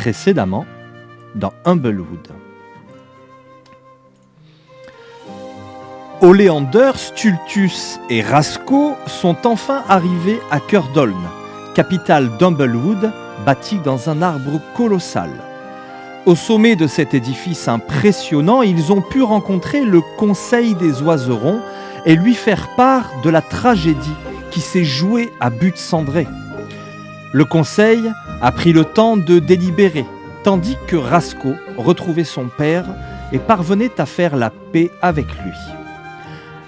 précédemment dans Humblewood. Oleander, Stultus et Rasco sont enfin arrivés à Curdoln, capitale d'Humblewood, bâtie dans un arbre colossal. Au sommet de cet édifice impressionnant, ils ont pu rencontrer le Conseil des Oiserons et lui faire part de la tragédie qui s'est jouée à But-Cendré. Le Conseil a pris le temps de délibérer, tandis que Rasco retrouvait son père et parvenait à faire la paix avec lui.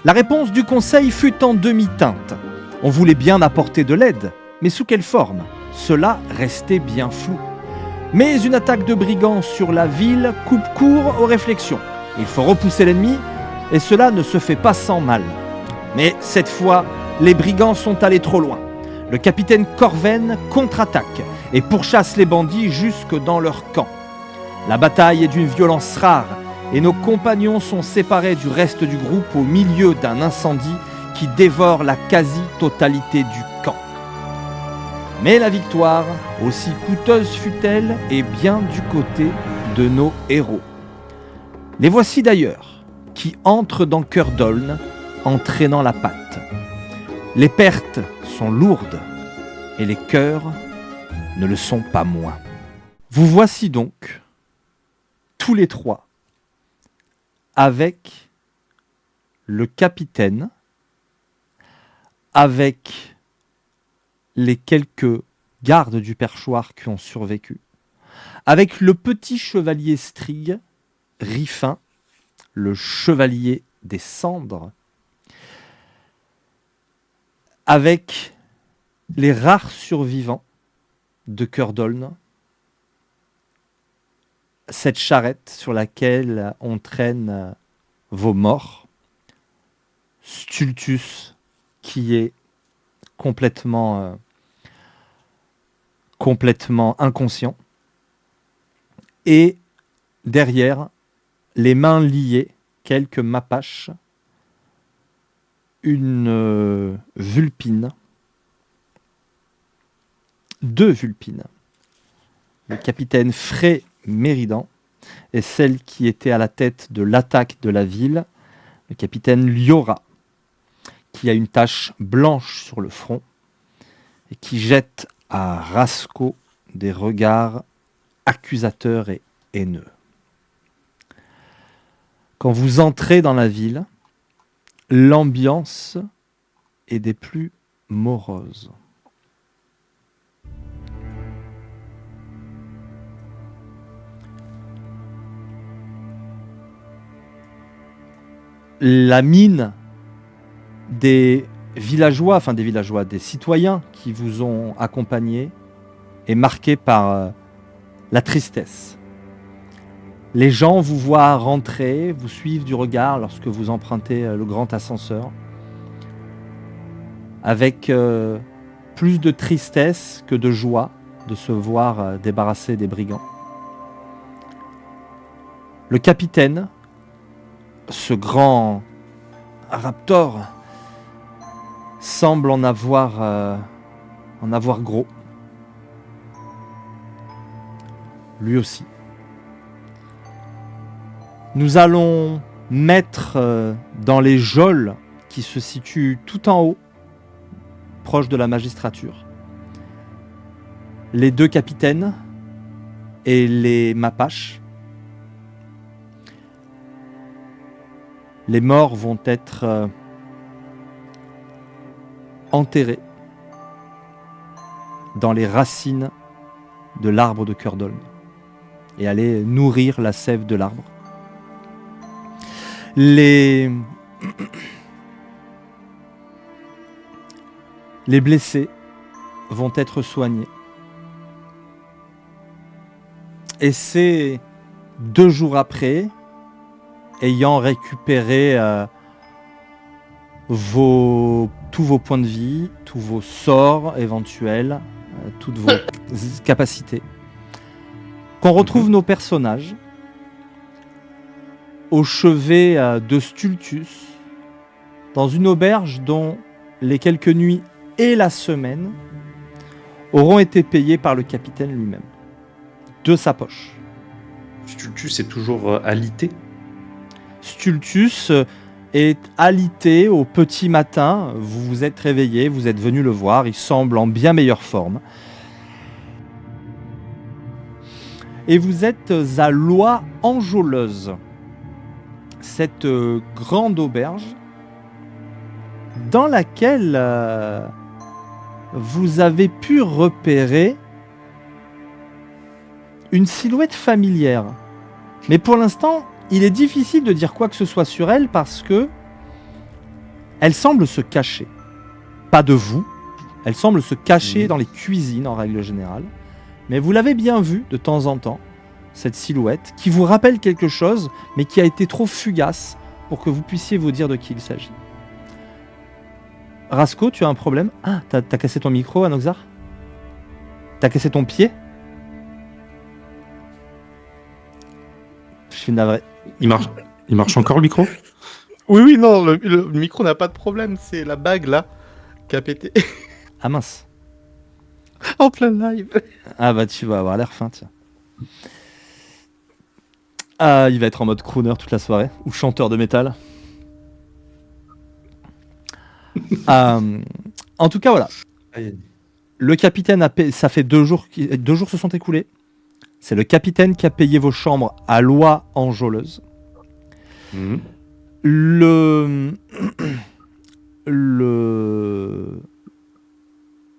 La réponse du Conseil fut en demi-teinte. On voulait bien apporter de l'aide, mais sous quelle forme ? Cela restait bien flou. Mais une attaque de brigands sur la ville coupe court aux réflexions. Il faut repousser l'ennemi, et cela ne se fait pas sans mal. Mais cette fois, les brigands sont allés trop loin. Le capitaine Corven contre-attaque et pourchasse les bandits jusque dans leur camp. La bataille est d'une violence rare, et nos compagnons sont séparés du reste du groupe au milieu d'un incendie qui dévore la quasi-totalité du camp. Mais la victoire, aussi coûteuse fut-elle, est bien du côté de nos héros. Les voici d'ailleurs, qui entrent dans Curdoln en traînant la patte. Les pertes sont lourdes, et les cœurs ne le sont pas moins. Vous voici donc, tous les trois, avec le capitaine, avec les quelques gardes du perchoir qui ont survécu, avec le petit chevalier Strig, Riffin, le chevalier des cendres, avec les rares survivants de Curdoln, cette charrette sur laquelle on traîne vos morts, Stultus qui est complètement inconscient, et derrière, les mains liées, quelques mapaches, une vulpine, deux vulpines, le capitaine Frey Méridan et celle qui était à la tête de l'attaque de la ville, le capitaine Liora, qui a une tache blanche sur le front et qui jette à Rasco des regards accusateurs et haineux. Quand vous entrez dans la ville, l'ambiance est des plus moroses. La mine des villageois, des citoyens qui vous ont accompagné est marquée par la tristesse. Les gens vous voient rentrer, vous suivent du regard lorsque vous empruntez le grand ascenseur, avec plus de tristesse que de joie de se voir débarrasser des brigands. Le capitaine, ce grand raptor, semble en avoir gros. Lui aussi. Nous allons mettre dans les geôles qui se situent tout en haut, proche de la magistrature, les deux capitaines et les mapaches. Les morts vont être enterrés dans les racines de l'arbre de Curdoln et aller nourrir la sève de l'arbre. Les blessés vont être soignés. Et c'est 2 jours après, ayant récupéré tous vos points de vie, tous vos sorts éventuels, toutes vos capacités, qu'on retrouve nos personnages au chevet de Stultus, dans une auberge dont les quelques nuits et la semaine auront été payées par le capitaine lui-même. de sa poche. Stultus est toujours alité. Stultus est alité au petit matin. Vous vous êtes réveillé, vous êtes venu le voir. Il semble en bien meilleure forme. Et vous êtes à Lois-Enjôleuse, cette grande auberge dans laquelle vous avez pu repérer une silhouette familière. Mais pour l'instant, il est difficile de dire quoi que ce soit sur elle parce que elle semble se cacher. Pas de vous, elle semble se cacher dans les cuisines en règle générale. Mais vous l'avez bien vue de temps en temps, cette silhouette, qui vous rappelle quelque chose, mais qui a été trop fugace pour que vous puissiez vous dire de qui il s'agit. Rasco, tu as un problème? Ah, t'as cassé ton micro, Anoxar? T'as cassé ton pied? Je suis navré. Il marche encore le micro? Oui, non, le micro n'a pas de problème, c'est la bague là qui a pété Ah mince. en plein live. Ah bah tu vas avoir l'air fin, tiens. Ah, il va être en mode crooner toute la soirée, ou chanteur de métal. En tout cas, voilà. Le capitaine a payé, ça fait 2 jours, 2 jours se sont écoulés. C'est le capitaine qui a payé vos chambres à Lois-Enjôleuse. Mmh. Il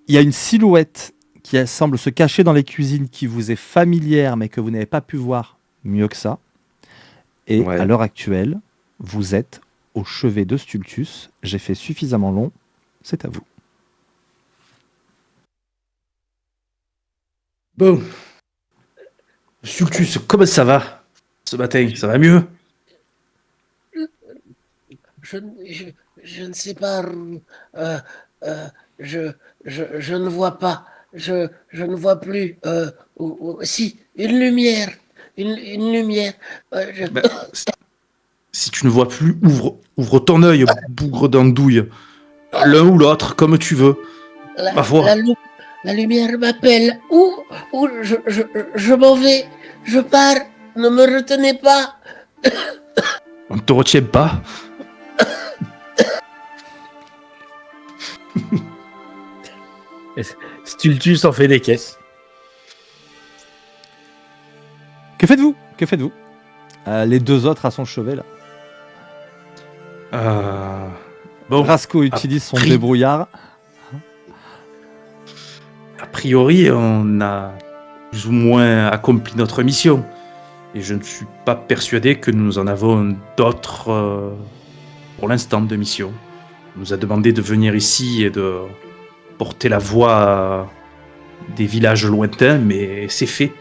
y a une silhouette qui semble se cacher dans les cuisines qui vous est familière mais que vous n'avez pas pu voir mieux que ça. Et Ouais. à l'heure actuelle, vous êtes au chevet de Stultus. J'ai fait suffisamment long. C'est à vous. Bon. Stultus, comment ça va ce matin? Ça va mieux? Je ne sais pas. Je ne vois pas. Je ne vois plus. Si, une lumière. Une lumière. Ben, si tu ne vois plus, ouvre ton œil, bougre d'andouille. L'un ou l'autre, comme tu veux. Ma foi. La lumière m'appelle. Où je m'en vais. Je pars. Ne me retenez pas. On ne te retient pas. Stultus en fait des caisses. Que faites-vous? Que faites-vous? Les 2 autres à son chevet, là. Bon, Rasco utilise son débrouillard. a priori, on a plus ou moins accompli notre mission. Et je ne suis pas persuadé que nous en avons d'autres pour l'instant de mission. On nous a demandé de venir ici et de porter la voix des villages lointains, mais c'est fait.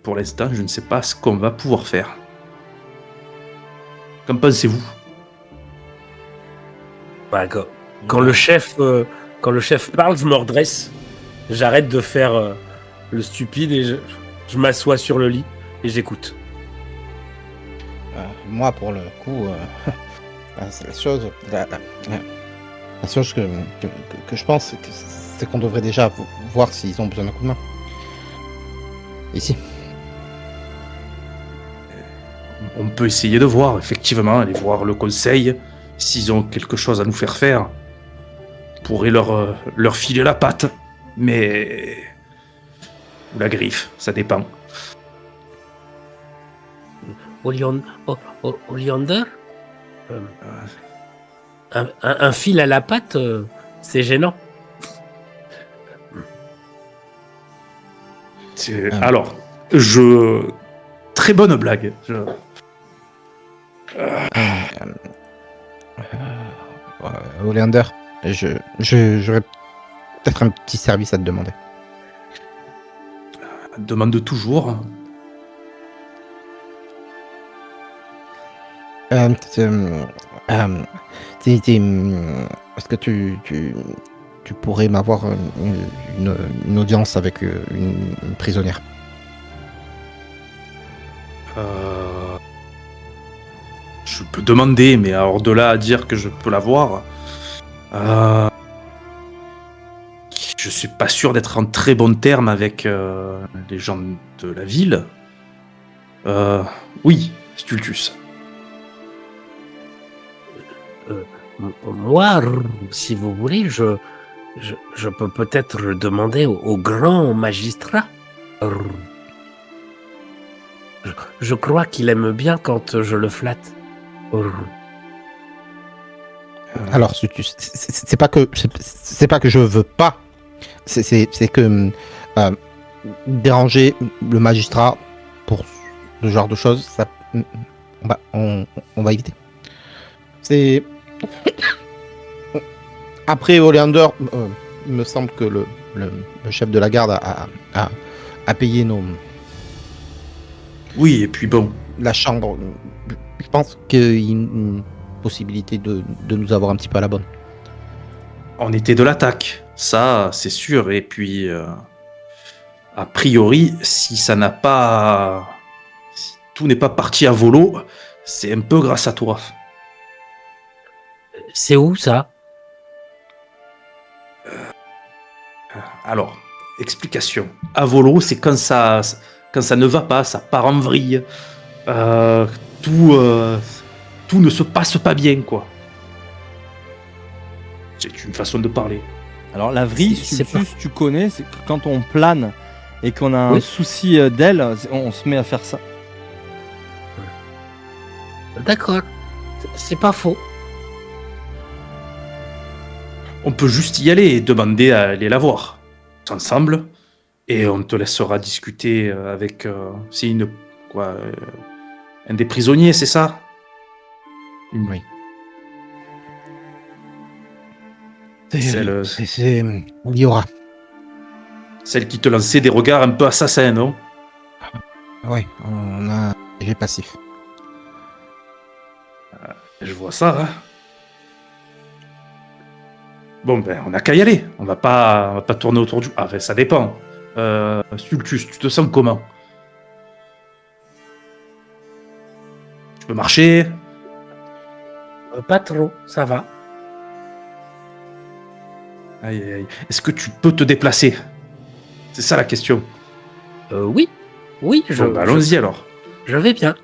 Pour l'instant, je ne sais pas ce qu'on va pouvoir faire. Qu'en pensez-vous? Bah, quand le chef parle, je me redresse. J'arrête de faire le stupide et je m'assois sur le lit et j'écoute. Moi, pour le coup, c'est la chose que je pense, c'est qu'on devrait déjà voir s'ils ont besoin d'un coup de main. Ici. On peut essayer de voir, effectivement, aller voir le conseil. S'ils ont quelque chose à nous faire faire, on pourrait leur filer la patte. Mais... ou la griffe, ça dépend. Oleander un fil à la patte, c'est gênant. Alors, très bonne blague. Oleander, j'aurais peut-être un petit service à te demander. Demande toujours. Est-ce que tu pourrais m'avoir une audience avec une prisonnière? Je peux demander, mais alors de là à dire que je peux la voir, je suis pas sûr d'être en très bon terme avec les gens de la ville. Oui, Stultus. Moi, si vous voulez, je peux peut-être le demander au grand magistrat. Je crois qu'il aime bien quand je le flatte. Alors, c'est pas que je veux pas. C'est que déranger le magistrat pour ce genre de choses, ça, on va éviter. C'est après Oleander, il me semble que le chef de la garde a payé Oui, et puis bon. la chambre. Je pense qu'il y a une possibilité de nous avoir un petit peu à la bonne. On était de l'attaque, ça c'est sûr. Et puis, a priori, si tout n'est pas parti à volo, c'est un peu grâce à toi. C'est où ça? Alors, explication. À volo, c'est quand ça ne va pas, ça part en vrille. Tout ne se passe pas bien, quoi. C'est une façon de parler. Alors la vrille, C'est Stultus, tu connais, c'est que quand on plane et qu'on a un Oui. souci d'aile, on se met à faire ça. D'accord. C'est pas faux. On peut juste y aller et demander à aller la voir. Ensemble. Et on te laissera discuter avec... c'est un des prisonniers, c'est ça? Oui. Celle C'est Liora. qui te lançait des regards un peu assassins, non? Oui, on a j'ai passif. Je vois ça, hein. Bon, ben, on n'a qu'à y aller. On va pas tourner autour du... Ah, enfin, ça dépend. Stultus, tu te sens comment? Tu peux marcher? Pas trop, ça va. Aïe, aïe, aïe. Est-ce que tu peux te déplacer? C'est ça la question. Oui. Oui, Bon, ben, allons-y alors. je vais bien.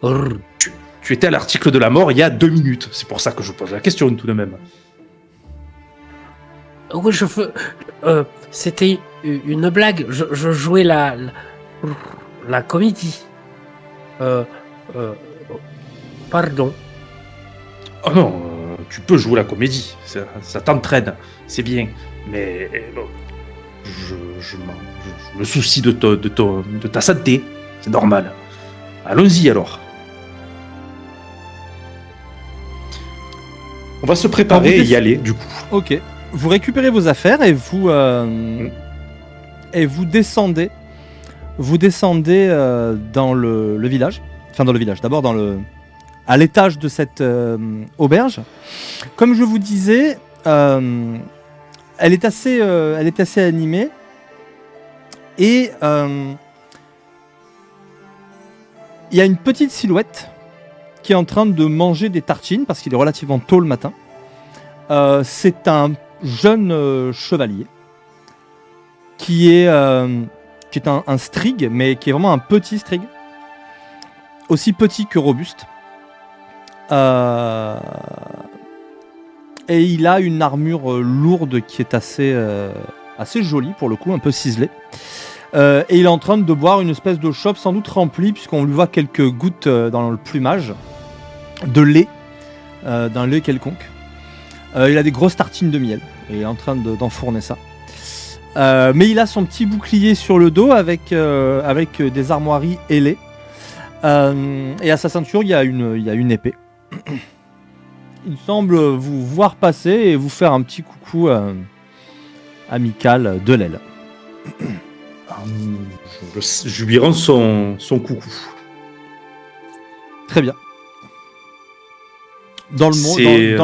Tu étais à l'article de la mort il y a 2 minutes. C'est pour ça que je pose la question tout de même. Oui, c'était une blague. Je jouais la comédie. Pardon. Oh non, tu peux jouer la comédie. Ça t'entraîne. C'est bien. Mais bon, je me soucie de ta santé. C'est normal. Allons-y alors. On va se préparer et y aller du coup. Ok. Vous récupérez vos affaires et vous descendez. Vous descendez dans le village. Enfin, dans le village. D'abord à l'étage de cette auberge. Comme je vous disais, elle est assez animée. Et il y a une petite silhouette qui est en train de manger des tartines parce qu'il est relativement tôt le matin. C'est un jeune chevalier qui est un strig, mais qui est vraiment un petit strig, aussi petit que robuste. Et il a une armure lourde qui est assez jolie pour le coup, un peu ciselée. Et il est en train de boire une espèce de chope sans doute remplie, puisqu'on lui voit quelques gouttes dans le plumage de lait, d'un lait quelconque. Il a des grosses tartines de miel et il est en train d'enfourner ça. Mais il a son petit bouclier sur le dos avec des armoiries ailées. Et à sa ceinture, il y a une épée. Il semble vous voir passer et vous faire un petit coucou amical de l'aile. Je lui rends son coucou. Très bien. Dans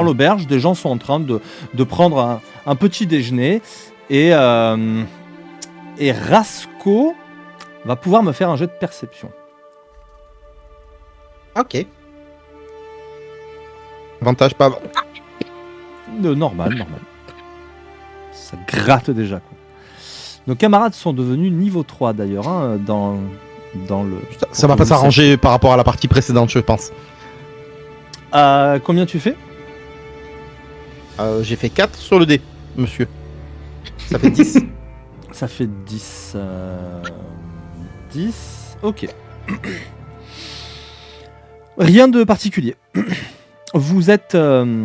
l'auberge, des gens sont en train de prendre un petit déjeuner et Rasco va pouvoir me faire un jet de perception. Ok. Avantage pas. Normal. Ça gratte déjà, quoi. Nos camarades sont devenus niveau 3 d'ailleurs dans le... Ça va pas s'arranger par rapport à la partie précédente, je pense. Combien tu fais? J'ai fait 4 sur le dé, monsieur. Ça fait 10. Ça fait 10. 10. Ok. Rien de particulier. Vous êtes en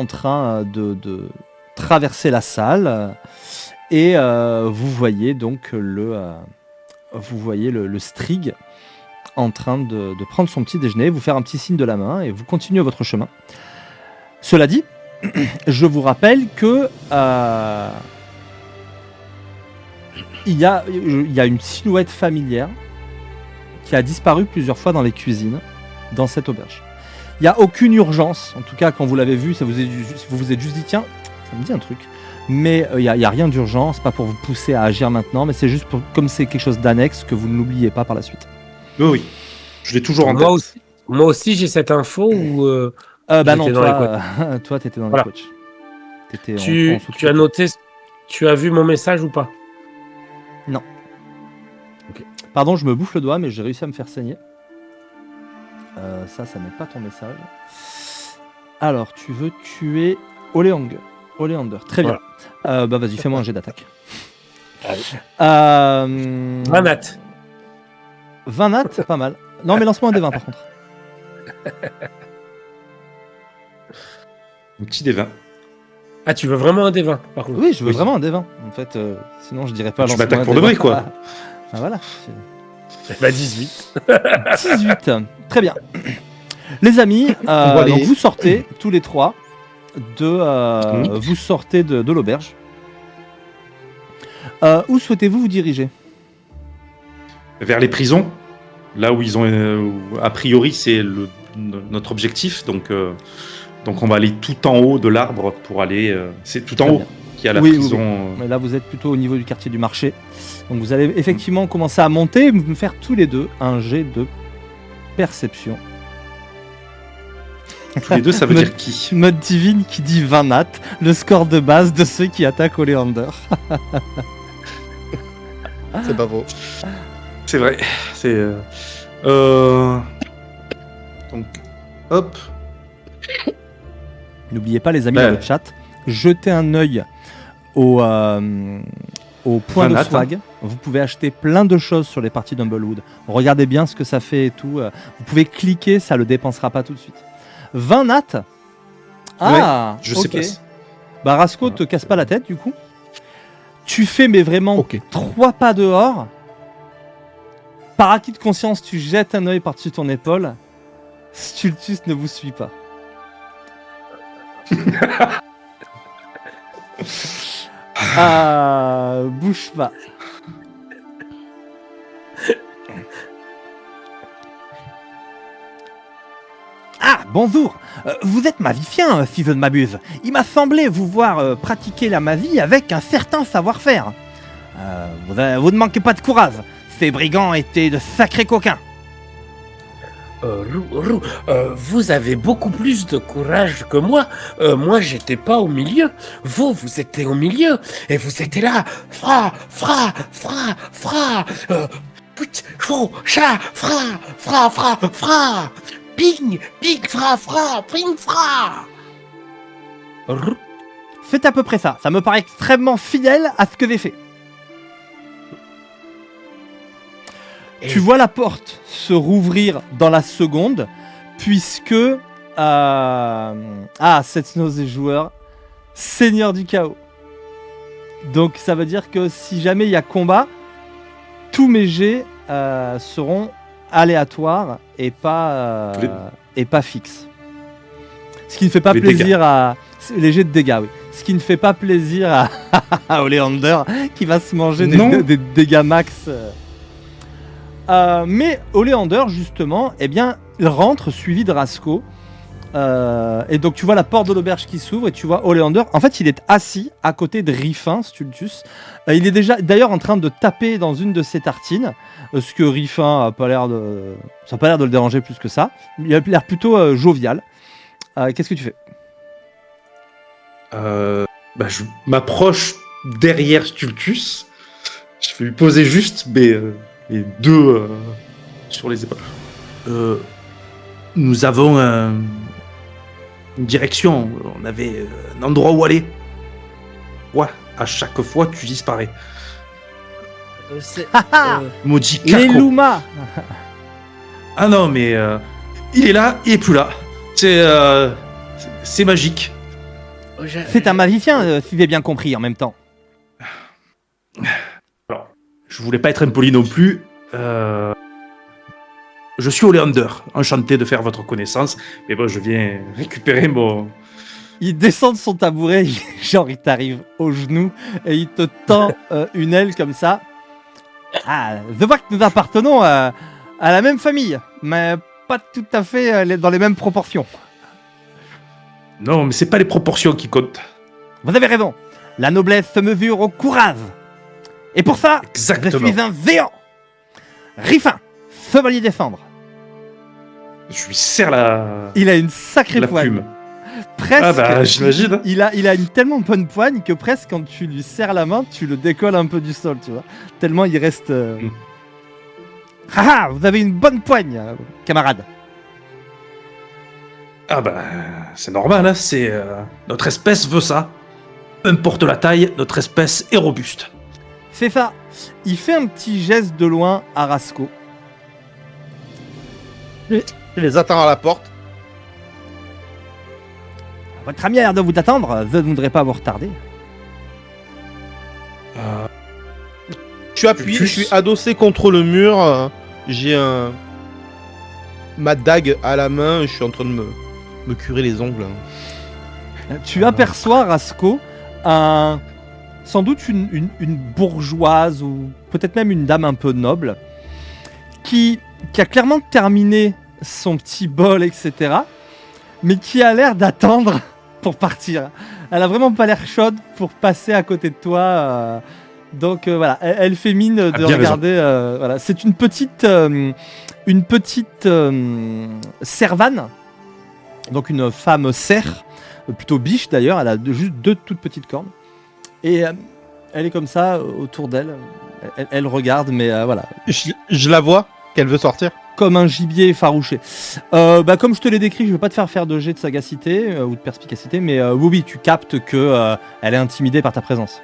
train de traverser la salle et vous voyez donc le Strig en train de prendre son petit déjeuner, vous faire un petit signe de la main et vous continuez votre chemin. Cela dit, je vous rappelle que il y a une silhouette familière qui a disparu plusieurs fois dans les cuisines dans cette auberge. Il n'y a aucune urgence, en tout cas quand vous l'avez vu, vous vous êtes juste dit tiens, ça me dit un truc. Mais il n'y a rien d'urgence, pas pour vous pousser à agir maintenant, mais c'est juste comme c'est quelque chose d'annexe que vous ne l'oubliez pas par la suite. Oui, je l'ai toujours en tête. Moi aussi j'ai cette info ou Bah non, dans toi t'étais dans Voilà. les coachs. T'étais tu as noté, tu as vu mon message ou pas? Pardon, je me bouffe le doigt, mais j'ai réussi à me faire saigner. Ça n'est pas ton message. Alors, tu veux tuer Oleander. Très bien. Bah vas-y, fais-moi un jet d'attaque. Allez. 20 nat. 20 nat, pas mal. Non, mais lance-moi un des 20 par contre. Un petit des 20. Ah, tu veux vraiment un des 20 par contre? Oui, je veux Oui. vraiment un des 20. En fait, sinon je dirais pas. Tu lance-moi m'attaques un pour des de vrai, 20. quoi. Ah, voilà. Bah 18. 18. Très bien. Les amis, voit les- donc vous sortez tous les trois vous sortez de l'auberge. Où souhaitez-vous vous diriger? Vers les prisons, là où ils ont, a priori, c'est notre objectif. Donc on va aller tout en haut de l'arbre pour aller. C'est tout en Très haut bien. qu'il y a la Oui, oui, prison. Mais là, vous êtes plutôt au niveau du quartier du marché. Donc, vous allez effectivement commencer à monter et me faire tous les deux un jet de perception. Tous les deux, ça veut Me- dire qui? Mode divine qui dit 20 nat, le score de base de ceux qui attaquent Oleander. C'est pas faux. C'est vrai. C'est. Donc, hop. N'oubliez pas, les amis, Ben. dans le chat, jetez un œil au point 20 de nat, swag. Vous pouvez acheter plein de choses sur les parties d'Humblewood. Regardez bien ce que ça fait et tout. Vous pouvez cliquer, ça le dépensera pas tout de suite. 20 nat. Ah, Je sais ok. pas. Bah Rasco, te casse pas la tête du coup. Tu fais mais vraiment Ok. 3 pas dehors. Par acquis de conscience, tu jettes un œil par-dessus ton épaule. Stultus ne vous suit pas. Bouge pas. Ah, bonjour. Vous êtes magicien, si je ne m'abuse. Il m'a semblé vous voir pratiquer la magie avec un certain savoir-faire. Vous ne manquez pas de courage. Ces brigands étaient de sacrés coquins. Vous avez beaucoup plus de courage que moi. Moi, j'étais pas au milieu. Vous étiez au milieu. Et vous étiez là. Fra. Put, chou, chat, fra. Ping, fra, ping, fra. Faites à peu près ça. Ça me paraît extrêmement fidèle à ce que j'ai fait. Tu vois la porte se rouvrir dans la seconde, puisque cette nausée joueur, seigneur du chaos. Donc ça veut dire que si jamais il y a combat, tous mes jets seront aléatoires et pas fixes. Ce qui ne fait pas Les plaisir à les jets de dégâts, oui. Ce qui ne fait pas plaisir à Oleander qui va se manger des dégâts max. Mais Oleander, justement, eh bien, il rentre suivi de Rasco. Et donc, tu vois la porte de l'auberge qui s'ouvre et tu vois Oleander. En fait, il est assis à côté de Riffin, Stultus. Il est déjà, d'ailleurs, en train de taper dans une de ses tartines. Ce que Riffin a pas l'air de... Ça n'a pas l'air de le déranger plus que ça. Il a l'air plutôt jovial. Qu'est-ce que tu fais ? Je m'approche derrière Stultus. Je vais lui poser juste les deux sur les épaules. Nous avons une direction. On avait un endroit où aller. Ouais, à chaque fois, tu disparais. Maudit Les caco. Luma. Ah non, mais il est là, il est plus là. C'est magique. C'est un magicien, si j'ai bien compris en même temps. Alors, je voulais pas être impoli non plus. Je suis Oleander, enchanté de faire votre connaissance. Mais bon, je viens récupérer mon... Il descend de son tabouret, genre il t'arrive au genou et il te tend une aile comme ça. Ah, je vois que nous appartenons à la même famille, mais pas tout à fait dans les mêmes proportions. Non, mais c'est pas les proportions qui comptent. Vous avez raison, la noblesse se mesure au courage. Et pour ça, Exactement. je suis un géant. Riffin, chevalier des cendres. Je lui serre la Il a une sacrée poigne. plume. Presque. Ah bah, j'imagine. Il a une tellement bonne poigne que presque quand tu lui serres la main, tu le décolles un peu du sol, tu vois. Tellement il reste... Haha, vous avez une bonne poigne, camarade. Ah bah, c'est normal, hein, c'est... notre espèce veut ça. Peu importe la taille, notre espèce est robuste. C'est ça. Il fait un petit geste de loin à Rasco. Je les attends à la porte. Votre ami a l'air de vous attendre, je ne voudrais pas vous retarder. Je suis appuyé, je suis adossé contre le mur. J'ai ma dague à la main. Je suis en train de me curer les ongles. Tu aperçois, Rasco, sans doute une bourgeoise ou peut-être même une dame un peu noble qui a clairement terminé son petit bol, etc. Mais qui a l'air d'attendre pour partir. Elle a vraiment pas l'air chaude pour passer à côté de toi. Donc voilà, elle fait mine de bien regarder. Voilà, c'est une petite servane, donc une femme cerf, plutôt biche d'ailleurs. Elle a juste 2 toutes petites cornes et elle est comme ça autour d'elle. Elle regarde, mais voilà, Je la vois qu'elle veut sortir. comme un gibier effarouché. Comme je te l'ai décrit, je ne vais pas te faire de jet de sagacité ou de perspicacité, mais oui, tu captes que elle est intimidée par ta présence.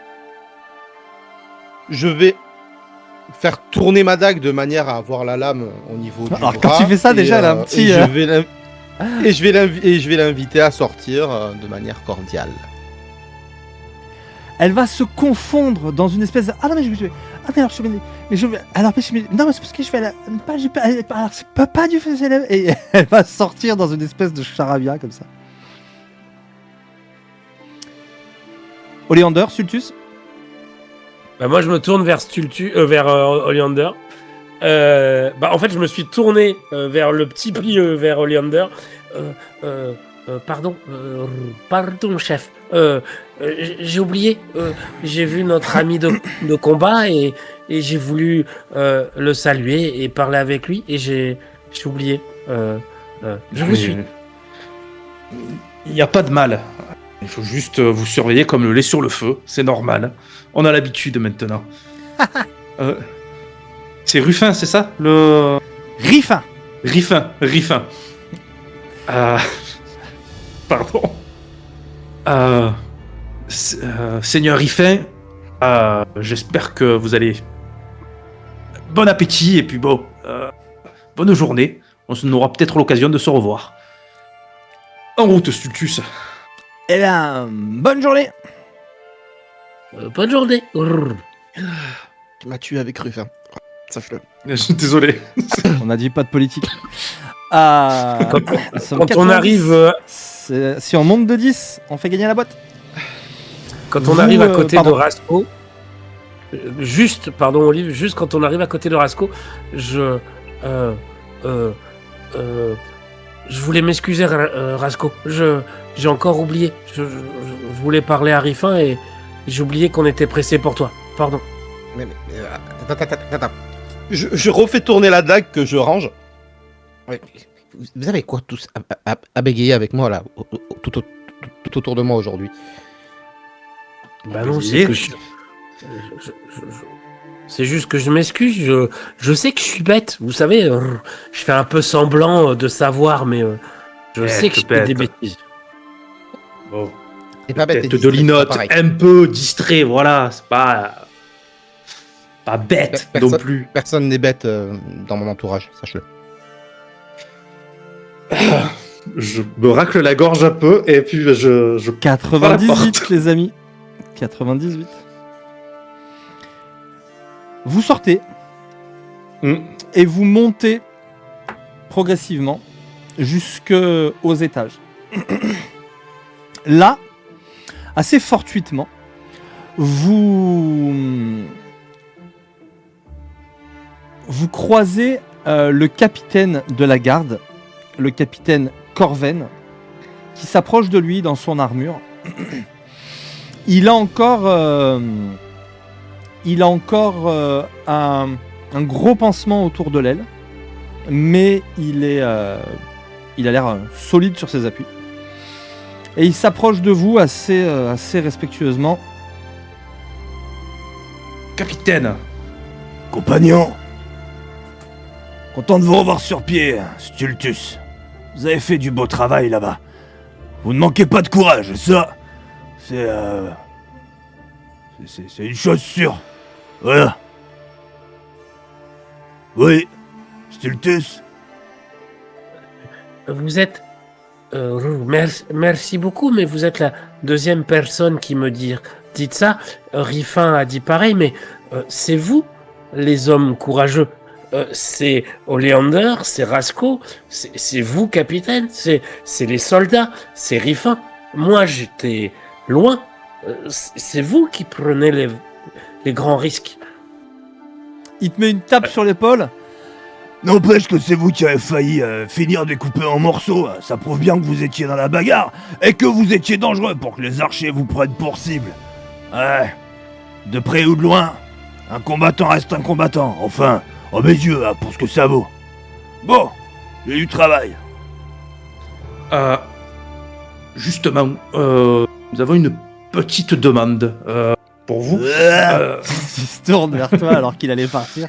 Je vais faire tourner ma dague de manière à avoir la lame au niveau du Alors, bras. quand tu fais ça, Et, déjà, elle a un petit, et je vais l'inviter à sortir de manière cordiale. Elle va se confondre dans une espèce de... Ah non, mais je vais... Ah mais alors je vais... Mais je vais... Alors, non, mais c'est parce que je vais... Alors, c'est pas du fait... Et elle va sortir dans une espèce de charabia, comme ça. Oleander, Sultus. Bah moi je me tourne vers vers Oleander. En fait je me suis tourné vers le petit pli vers Oleander. Pardon chef. J'ai oublié. J'ai vu notre ami de combat et j'ai voulu le saluer et parler avec lui et j'ai oublié. Je vous suis. Il n'y a pas de mal. Il faut juste vous surveiller comme le lait sur le feu. C'est normal. On a l'habitude maintenant. C'est Ruffin, c'est ça le... Riffin. Riffin. Pardon. Seigneur Riffin, j'espère que vous allez... Bon appétit et puis bon, bonne journée. On aura peut-être l'occasion de se revoir. En route, Stultus. Eh bien, bonne journée. Bonne journée. Tu m'as tué avec Ruffin. Sache-le. Désolé. On a dit pas de politique. Quand on arrive... Si on monte de 10, on fait gagner la boîte. Quand on arrive à côté de Rasco, juste quand on arrive à côté de Rasco, je voulais m'excuser, Rasco. J'ai encore oublié. Je voulais parler à Riffin et j'ai oublié qu'on était pressé pour toi. Pardon. Attends. Je refais tourner la dague que je range. Ouais. Vous avez quoi tous à bégayer avec moi là, tout autour de moi aujourd'hui? Bah non, c'est que je- c'est juste que je m'excuse. Je sais que je suis bête. Vous savez, je fais un peu semblant de savoir, mais je sais que je fais des bête. bêtises. Bon. C'est pas bête, Peut-être t'es de distrait, c'est linotte, pas pareil. un peu distrait, voilà. C'est pas bête Personne- non plus. Personne n'est bête dans mon entourage, sache-le. Je me racle la gorge un peu et puis je... 98, les amis. 98. Vous sortez et vous montez progressivement jusqu'aux étages. Là, assez fortuitement, vous croisez le capitaine de la garde, le capitaine Corven, qui s'approche de lui dans son armure. Il a encore un gros pansement autour de l'aile, mais il a l'air solide sur ses appuis. Et il s'approche de vous assez respectueusement. Capitaine, Compagnon, content de vous revoir sur pied, Stultus. Vous avez fait du beau travail là-bas. Vous ne manquez pas de courage, ça, c'est une chose sûre. Voilà. Oui, Stultus. Vous êtes... merci beaucoup, mais vous êtes la deuxième personne qui me dit ça. Riffin a dit pareil, mais c'est vous, les hommes courageux. C'est Oleander, c'est Rasco, c'est vous, capitaine, c'est les soldats, c'est Riffin. Moi, j'étais loin. C'est vous qui prenez les grands risques. Il te met une tape sur l'épaule. N'empêche que c'est vous qui avez failli finir découpé en morceaux. Ça prouve bien que vous étiez dans la bagarre et que vous étiez dangereux pour que les archers vous prennent pour cible. Ouais. De près ou de loin, un combattant reste un combattant. Enfin, à mes yeux, pour ce que ça vaut. Bon, j'ai du travail. justement, nous avons une petite demande pour vous. Il se tourne vers toi alors qu'il allait partir.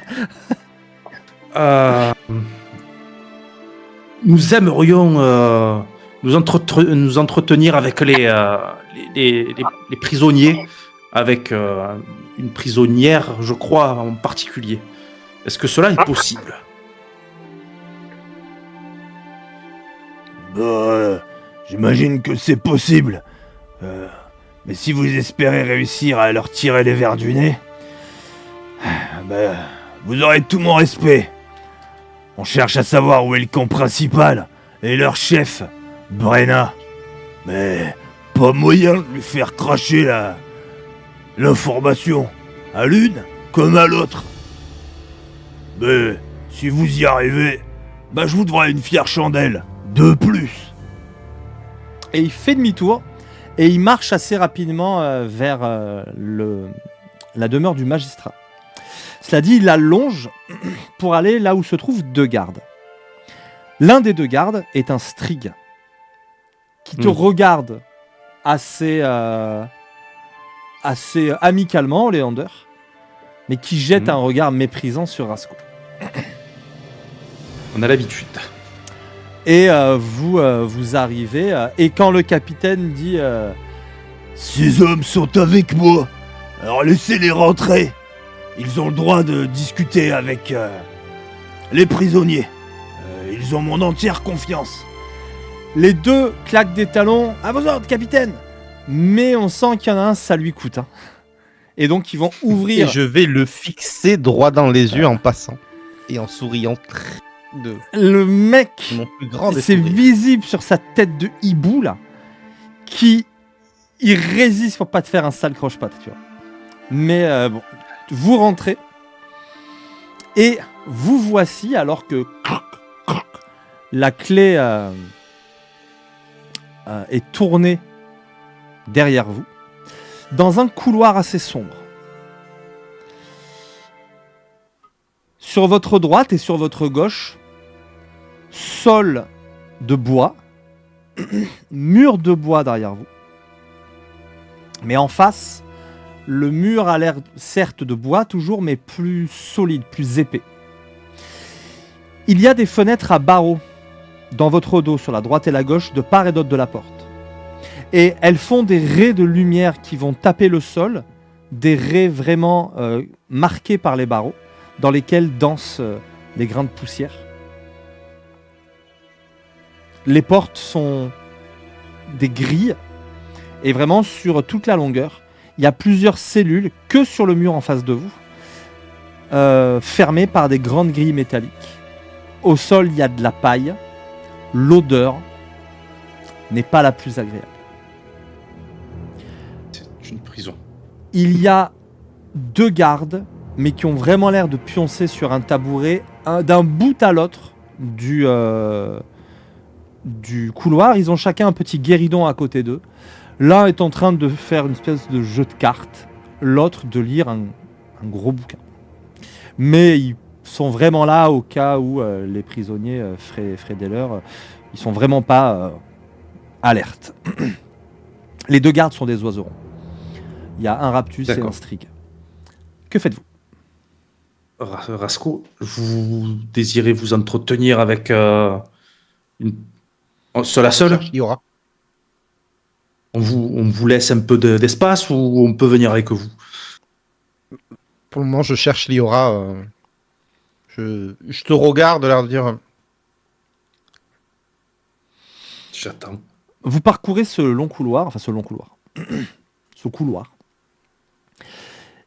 Nous aimerions nous entretenir avec les prisonniers, avec une prisonnière, je crois, en particulier. Est-ce que cela est possible ? J'imagine que c'est possible. Mais si vous espérez réussir à leur tirer les vers du nez, vous aurez tout mon respect. On cherche à savoir où est le camp principal et leur chef, Brenna. Mais pas moyen de lui faire cracher l'information, à l'une comme à l'autre. Mais si vous y arrivez, je vous devrai une fière chandelle, de plus. Et il fait demi-tour et il marche assez rapidement vers la demeure du magistrat. Cela dit, il allonge pour aller là où se trouvent deux gardes. L'un des deux gardes est un strig qui te regarde assez amicalement, Léander, mais qui jette un regard méprisant sur Rasco. On a l'habitude. Et vous arrivez, et quand le capitaine dit ces hommes sont avec moi, alors laissez-les rentrer. Ils ont le droit de discuter avec les prisonniers. Ils ont mon entière confiance. Les deux claquent des talons. À vos ordres, capitaine. Mais on sent qu'il y en a un, ça lui coûte. Et donc, ils vont ouvrir. Et je vais le fixer droit dans les yeux en passant. Et en souriant Le mec, mon plus grand des c'est sourires. visible sur sa tête de hibou, là, il résiste pour pas te faire un sale croche-patte, tu vois. Mais bon, vous rentrez. Et vous voici, alors que la clé est tournée derrière vous, dans un couloir assez sombre. Sur votre droite et sur votre gauche, sol de bois, mur de bois derrière vous. Mais en face, Le mur a l'air certes de bois toujours, mais plus solide, plus épais. Il y a des fenêtres à barreaux dans votre dos, sur la droite et la gauche, de part et d'autre de la porte. Et elles font des raies de lumière qui vont taper le sol, des raies vraiment marquées par les barreaux, dans lesquels dansent des grains de poussière. Les portes sont des grilles, et vraiment sur toute la longueur, il y a plusieurs cellules que sur le mur en face de vous, fermées par des grandes grilles métalliques. Au sol, il y a de la paille. L'odeur n'est pas la plus agréable. C'est une prison. Il y a 2 gardes, mais qui ont vraiment l'air de pioncer sur un tabouret d'un bout à l'autre du couloir. Ils ont chacun un petit guéridon à côté d'eux. L'un est en train de faire une espèce de jeu de cartes, l'autre de lire un gros bouquin. Mais ils sont vraiment là au cas où les prisonniers feraient des leurs. Ils sont vraiment pas alertes. Les 2 gardes sont des oiserons. Il y a un raptus et un strig. Que faites-vous? Rasco, vous désirez vous entretenir avec seul à seul? Il y aura. On vous laisse un peu d'espace ou on peut venir avec vous? Pour le moment, je cherche Liora. Je te regarde, l'air de dire. J'attends. Vous parcourez ce long couloir, ce couloir.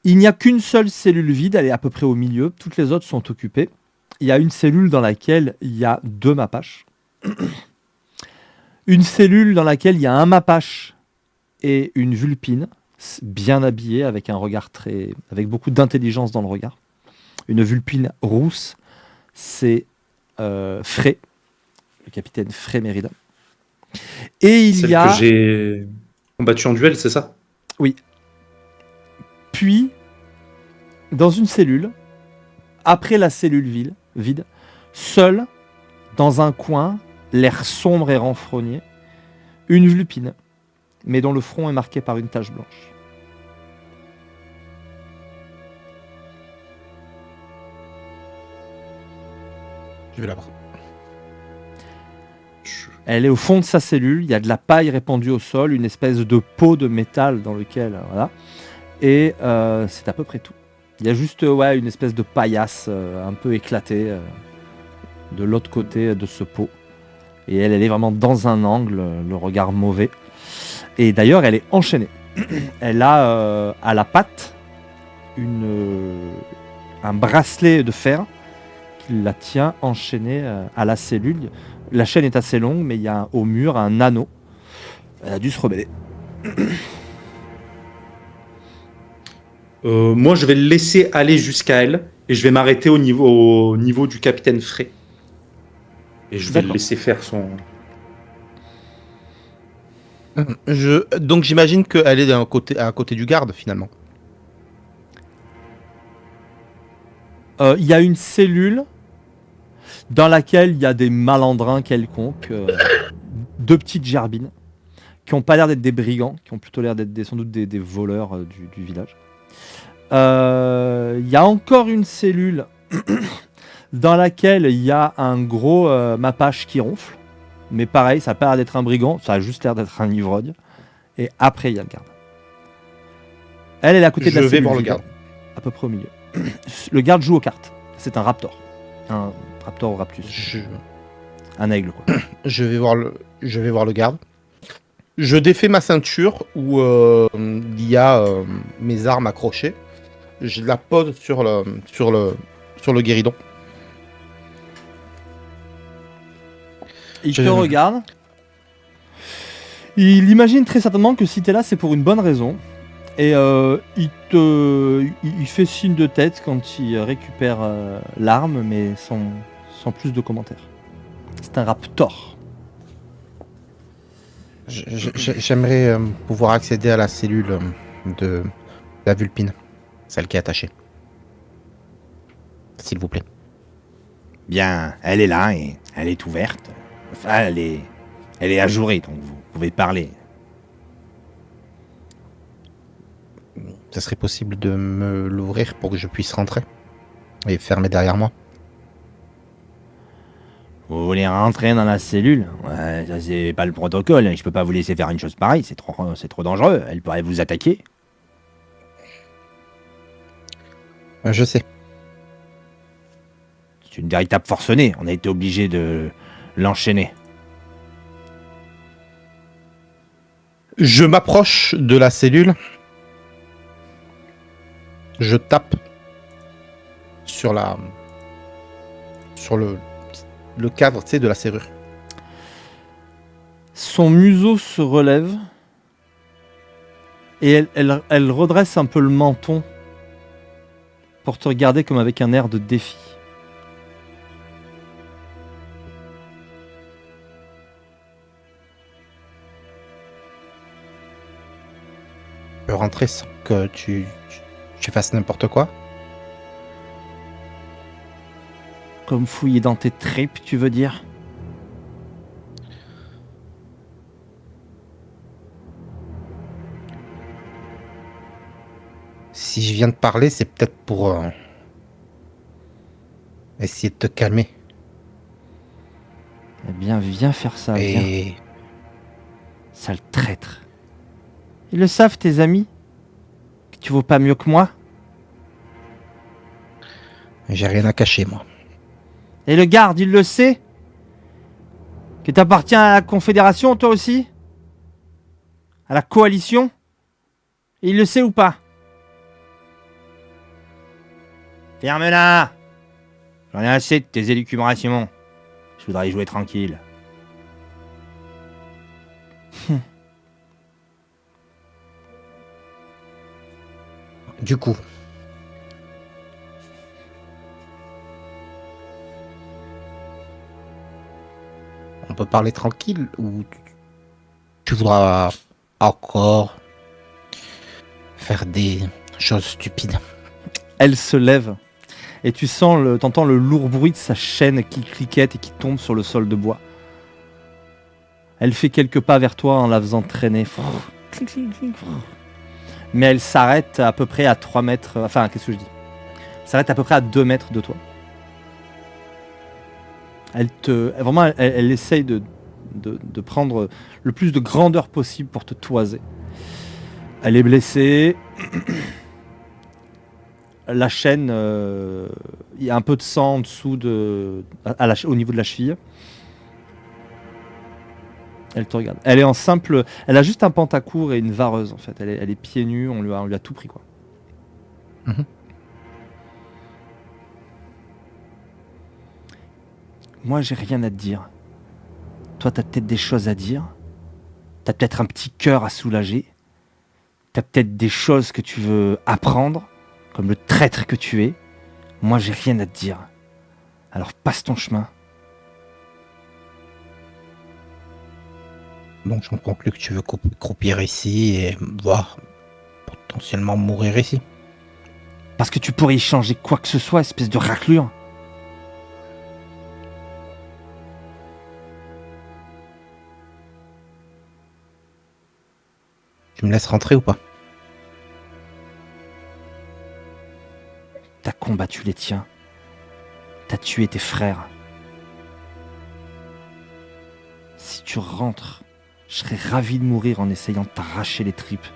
Il n'y a qu'une seule cellule vide, elle est à peu près au milieu. Toutes les autres sont occupées. Il y a une cellule dans laquelle il y a 2 mapaches. Une cellule dans laquelle il y a un mapache et une vulpine, bien habillée, avec un regard avec beaucoup d'intelligence dans le regard. Une vulpine rousse, c'est Frey, le capitaine Frey Mérida. Et il Celle y a... que j'ai combattu en duel, c'est ça? Oui. Puis, dans une cellule, après la cellule vide, seule, dans un coin, l'air sombre et renfrogné, une vulpine, mais dont le front est marqué par une tache blanche. Je vais la prendre. Elle est au fond de sa cellule, il y a de la paille répandue au sol, une espèce de pot de métal dans lequel... voilà. Et c'est à peu près tout. Il y a juste une espèce de paillasse un peu éclatée de l'autre côté de ce pot. Et elle est vraiment dans un angle, le regard mauvais. Et d'ailleurs, elle est enchaînée. Elle a à la patte un bracelet de fer qui la tient enchaînée à la cellule. La chaîne est assez longue, mais il y a au mur un anneau. Elle a dû se rebeller. Moi, je vais le laisser aller jusqu'à elle et je vais m'arrêter au niveau du capitaine Frey. Et je vais le laisser faire son... Donc j'imagine qu'elle est à côté du garde, finalement. Il y a une cellule dans laquelle il y a des malandrins quelconques, 2 petites gerbines, qui n'ont pas l'air d'être des brigands, qui ont plutôt l'air d'être sans doute des voleurs du village. Il y a encore une cellule dans laquelle il y a un gros mapache qui ronfle. Mais pareil, ça n'a pas l'air d'être un brigand, ça a juste l'air d'être un ivrogne. Et après, il y a le garde. Elle est à côté de la cellule. Je vais voir le garde. À peu près au milieu. Le garde joue aux cartes. C'est un raptor. Un raptor ou raptus. Un aigle, quoi. Je vais voir le garde. Je défais ma ceinture où il y a mes armes accrochées. Je la pose sur le guéridon. Il te regarde. Il imagine très certainement que si t'es là, c'est pour une bonne raison. Et il fait signe de tête quand il récupère l'arme, mais sans plus de commentaires. C'est un raptor. J'aimerais pouvoir accéder à la cellule de la vulpine, celle qui est attachée. S'il vous plaît. Bien, elle est là et elle est ouverte. Enfin, elle est ajourée, donc vous pouvez parler. Ça serait possible de me l'ouvrir pour que je puisse rentrer et fermer derrière moi. Vous voulez rentrer dans la cellule? Ouais, ça c'est pas le protocole. Je peux pas vous laisser faire une chose pareille. C'est trop dangereux. Elle pourrait vous attaquer. Je sais. C'est une véritable forcenée. On a été obligé de l'enchaîner. Je m'approche de la cellule. Je tape sur le cadre, tu sais, de la serrure. Son museau se relève et elle redresse un peu le menton pour te regarder comme avec un air de défi. Je peux rentrer sans que tu fasses n'importe quoi. Comme fouiller dans tes tripes, tu veux dire? Si je viens de parler, c'est peut-être pour essayer de te calmer. Eh bien, viens faire ça, viens. Et Sale traître. Ils le savent, tes amis? Que tu vaux pas mieux que moi? j'ai rien à cacher, moi. Et le garde, il le sait? Que t'appartiens à la Confédération, toi aussi? À la coalition? Et il le sait ou pas? Ferme-la! J'en ai assez de tes élucubrations. Je voudrais y jouer tranquille. Du coup, on peut parler tranquille ou tu voudras encore faire des choses stupides? Elle se lève et t'entends le lourd bruit de sa chaîne qui cliquette et qui tombe sur le sol de bois. Elle fait quelques pas vers toi en la faisant traîner. Mais elle s'arrête à peu près à 3 mètres. Enfin, qu'est-ce que je dis? Elle s'arrête à peu près à 2 mètres de toi. Elle essaye de prendre le plus de grandeur possible pour te toiser. Elle est blessée. La chaîne, il y a un peu de sang en dessous au niveau de la cheville. Elle te regarde. Elle est en simple. Elle a juste un pantacourt et une vareuse en fait. Elle est pieds nus. On lui a tout pris quoi. Mhm. Moi, j'ai rien à te dire. Toi, t'as peut-être des choses à dire. T'as peut-être un petit cœur à soulager. T'as peut-être des choses que tu veux apprendre, comme le traître que tu es. Moi, j'ai rien à te dire. Alors passe ton chemin. Donc je comprends plus que tu veux croupir ici et voir potentiellement mourir ici. Parce que tu pourrais y changer quoi que ce soit, espèce de raclure. Tu me laisses rentrer ou pas? T'as combattu les tiens. T'as tué tes frères. Si tu rentres, je serais ravi de mourir en essayant de t'arracher les tripes.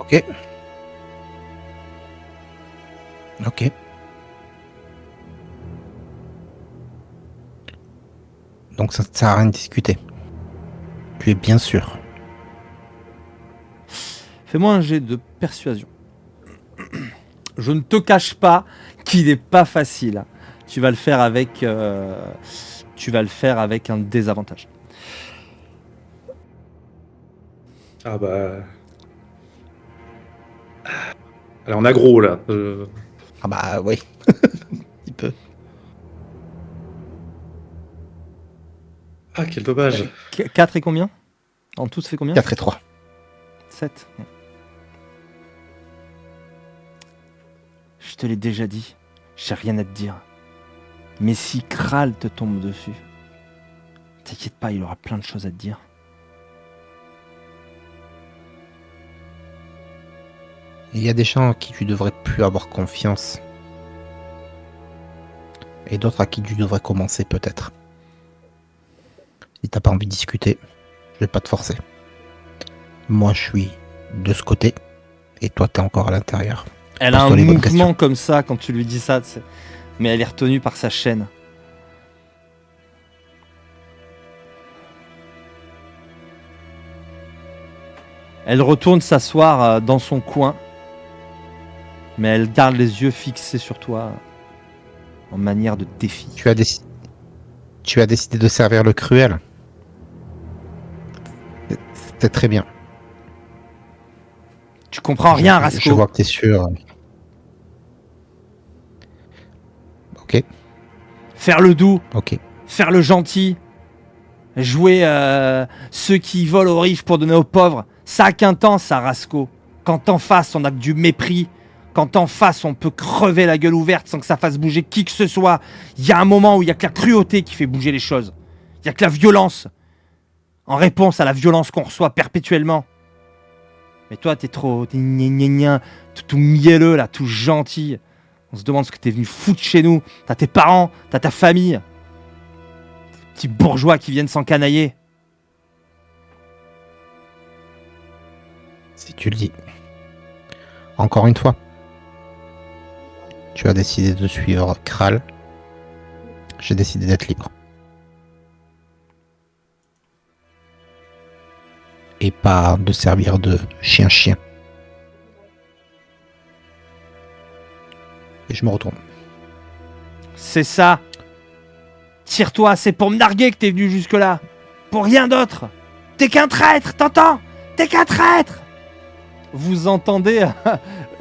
Ok. Ok. Donc ça ne sert à rien de discuter. Tu es bien sûr. Fais-moi un jet de persuasion. Je ne te cache pas qu'il n'est pas facile. Tu vas le faire avec un désavantage. Ah bah. Alors on a gros là. Ah bah oui. Il peut. Ah quel dommage. 4 et combien? En tout, ça fait combien? 4 et 3. 7. Je te l'ai déjà dit, j'ai rien à te dire. Mais si Kral te tombe dessus, t'inquiète pas, il aura plein de choses à te dire. Il y a des gens à qui tu devrais plus avoir confiance. Et d'autres à qui tu devrais commencer peut-être. Si t'as pas envie de discuter, je vais pas te forcer. Moi je suis de ce côté. Et toi t'es encore à l'intérieur. Elle a un Pose-toi les bonnes mouvement questions. comme ça quand tu lui dis ça, tu sais. Mais elle est retenue par sa chaîne. Elle retourne s'asseoir dans son coin, mais elle garde les yeux fixés sur toi en manière de défi. Tu as décidé de servir le cruel. C'est très bien. Tu comprends rien, Rasco. Je vois que t'es sûr. Ok, Faire le doux, ok. faire le gentil, jouer ceux qui volent aux riches pour donner aux pauvres, ça a qu'un temps, ça, Rasco. Quand en face, on a que du mépris, quand en face, on peut crever la gueule ouverte sans que ça fasse bouger qui que ce soit, il y a un moment où il y a que la cruauté qui fait bouger les choses. Il y a que la violence, en réponse à la violence qu'on reçoit perpétuellement. Mais toi, t'es gna gna gna, tout mielleux, là, tout gentil. On se demande ce que t'es venu foutre chez nous. T'as tes parents, t'as ta famille. Petits bourgeois qui viennent s'encanailler. Si tu le dis. Encore une fois. Tu as décidé de suivre Kral. J'ai décidé d'être libre. Et pas de servir de chien-chien. Et je me retourne. C'est ça. Tire-toi, c'est pour me narguer que t'es venu jusque-là. Pour rien d'autre. T'es qu'un traître, t'entends? T'es qu'un traître. Vous entendez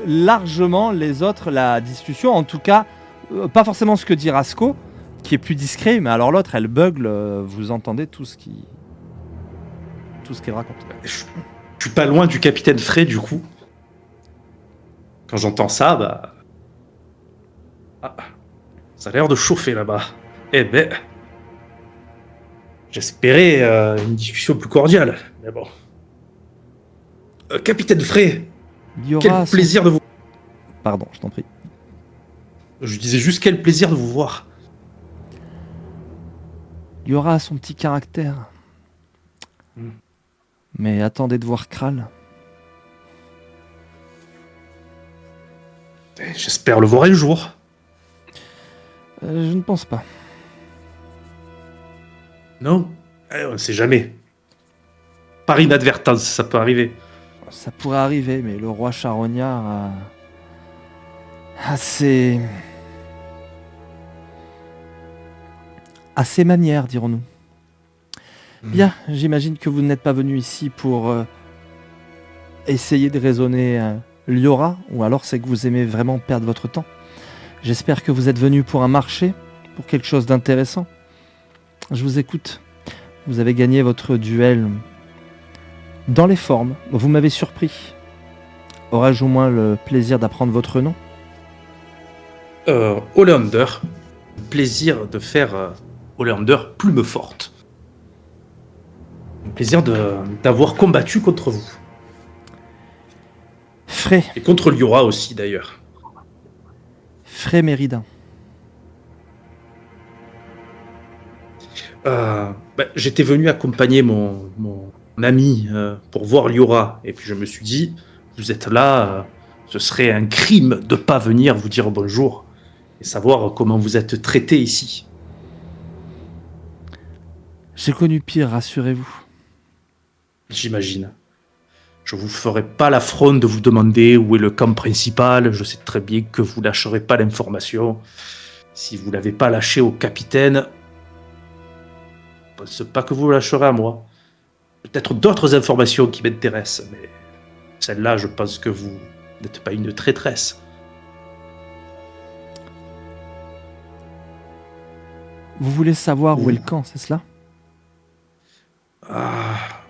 largement les autres la discussion, en tout cas, pas forcément ce que dit Rasco, qui est plus discret, mais alors l'autre, elle bugle, vous entendez tout ce qu'il raconte. Je suis pas loin du capitaine Frey, du coup. Quand j'entends ça, bah... Ah, ça a l'air de chauffer là-bas. Eh ben... J'espérais une discussion plus cordiale, mais bon... Capitaine Frey, Il y aura quel plaisir de vous... Pardon, je t'en prie. Je disais juste quel plaisir de vous voir. Il y aura son petit caractère. Mais attendez de voir Kral. J'espère le voir un jour. Je ne pense pas. Non, on ne sait jamais. Par inadvertance, ça peut arriver. Ça pourrait arriver, mais le roi charognard a ses manières, dirons-nous. Bien, j'imagine que vous n'êtes pas venu ici pour essayer de raisonner Liora, ou alors c'est que vous aimez vraiment perdre votre temps. J'espère que vous êtes venu pour un marché, pour quelque chose d'intéressant. Je vous écoute. Vous avez gagné votre duel dans les formes. Vous m'avez surpris. Aurais-je au moins le plaisir d'apprendre votre nom? Hollander. Plaisir de faire Hollander plume forte. Plaisir d'avoir combattu contre vous. Frey. Et contre Liora aussi, d'ailleurs. Frey Méridan. J'étais venu accompagner mon ami pour voir Liora. Et puis je me suis dit, vous êtes là, ce serait un crime de pas venir vous dire bonjour et savoir comment vous êtes traité ici. J'ai connu pire, rassurez-vous. J'imagine. Je vous ferai pas l'affront de vous demander où est le camp principal. Je sais très bien que vous lâcherez pas l'information. Si vous l'avez pas lâché au capitaine, je pense pas que vous lâcherez à moi. Peut-être d'autres informations qui m'intéressent, mais celle-là, je pense que vous n'êtes pas une traîtresse. Vous voulez savoir où est le camp, c'est cela?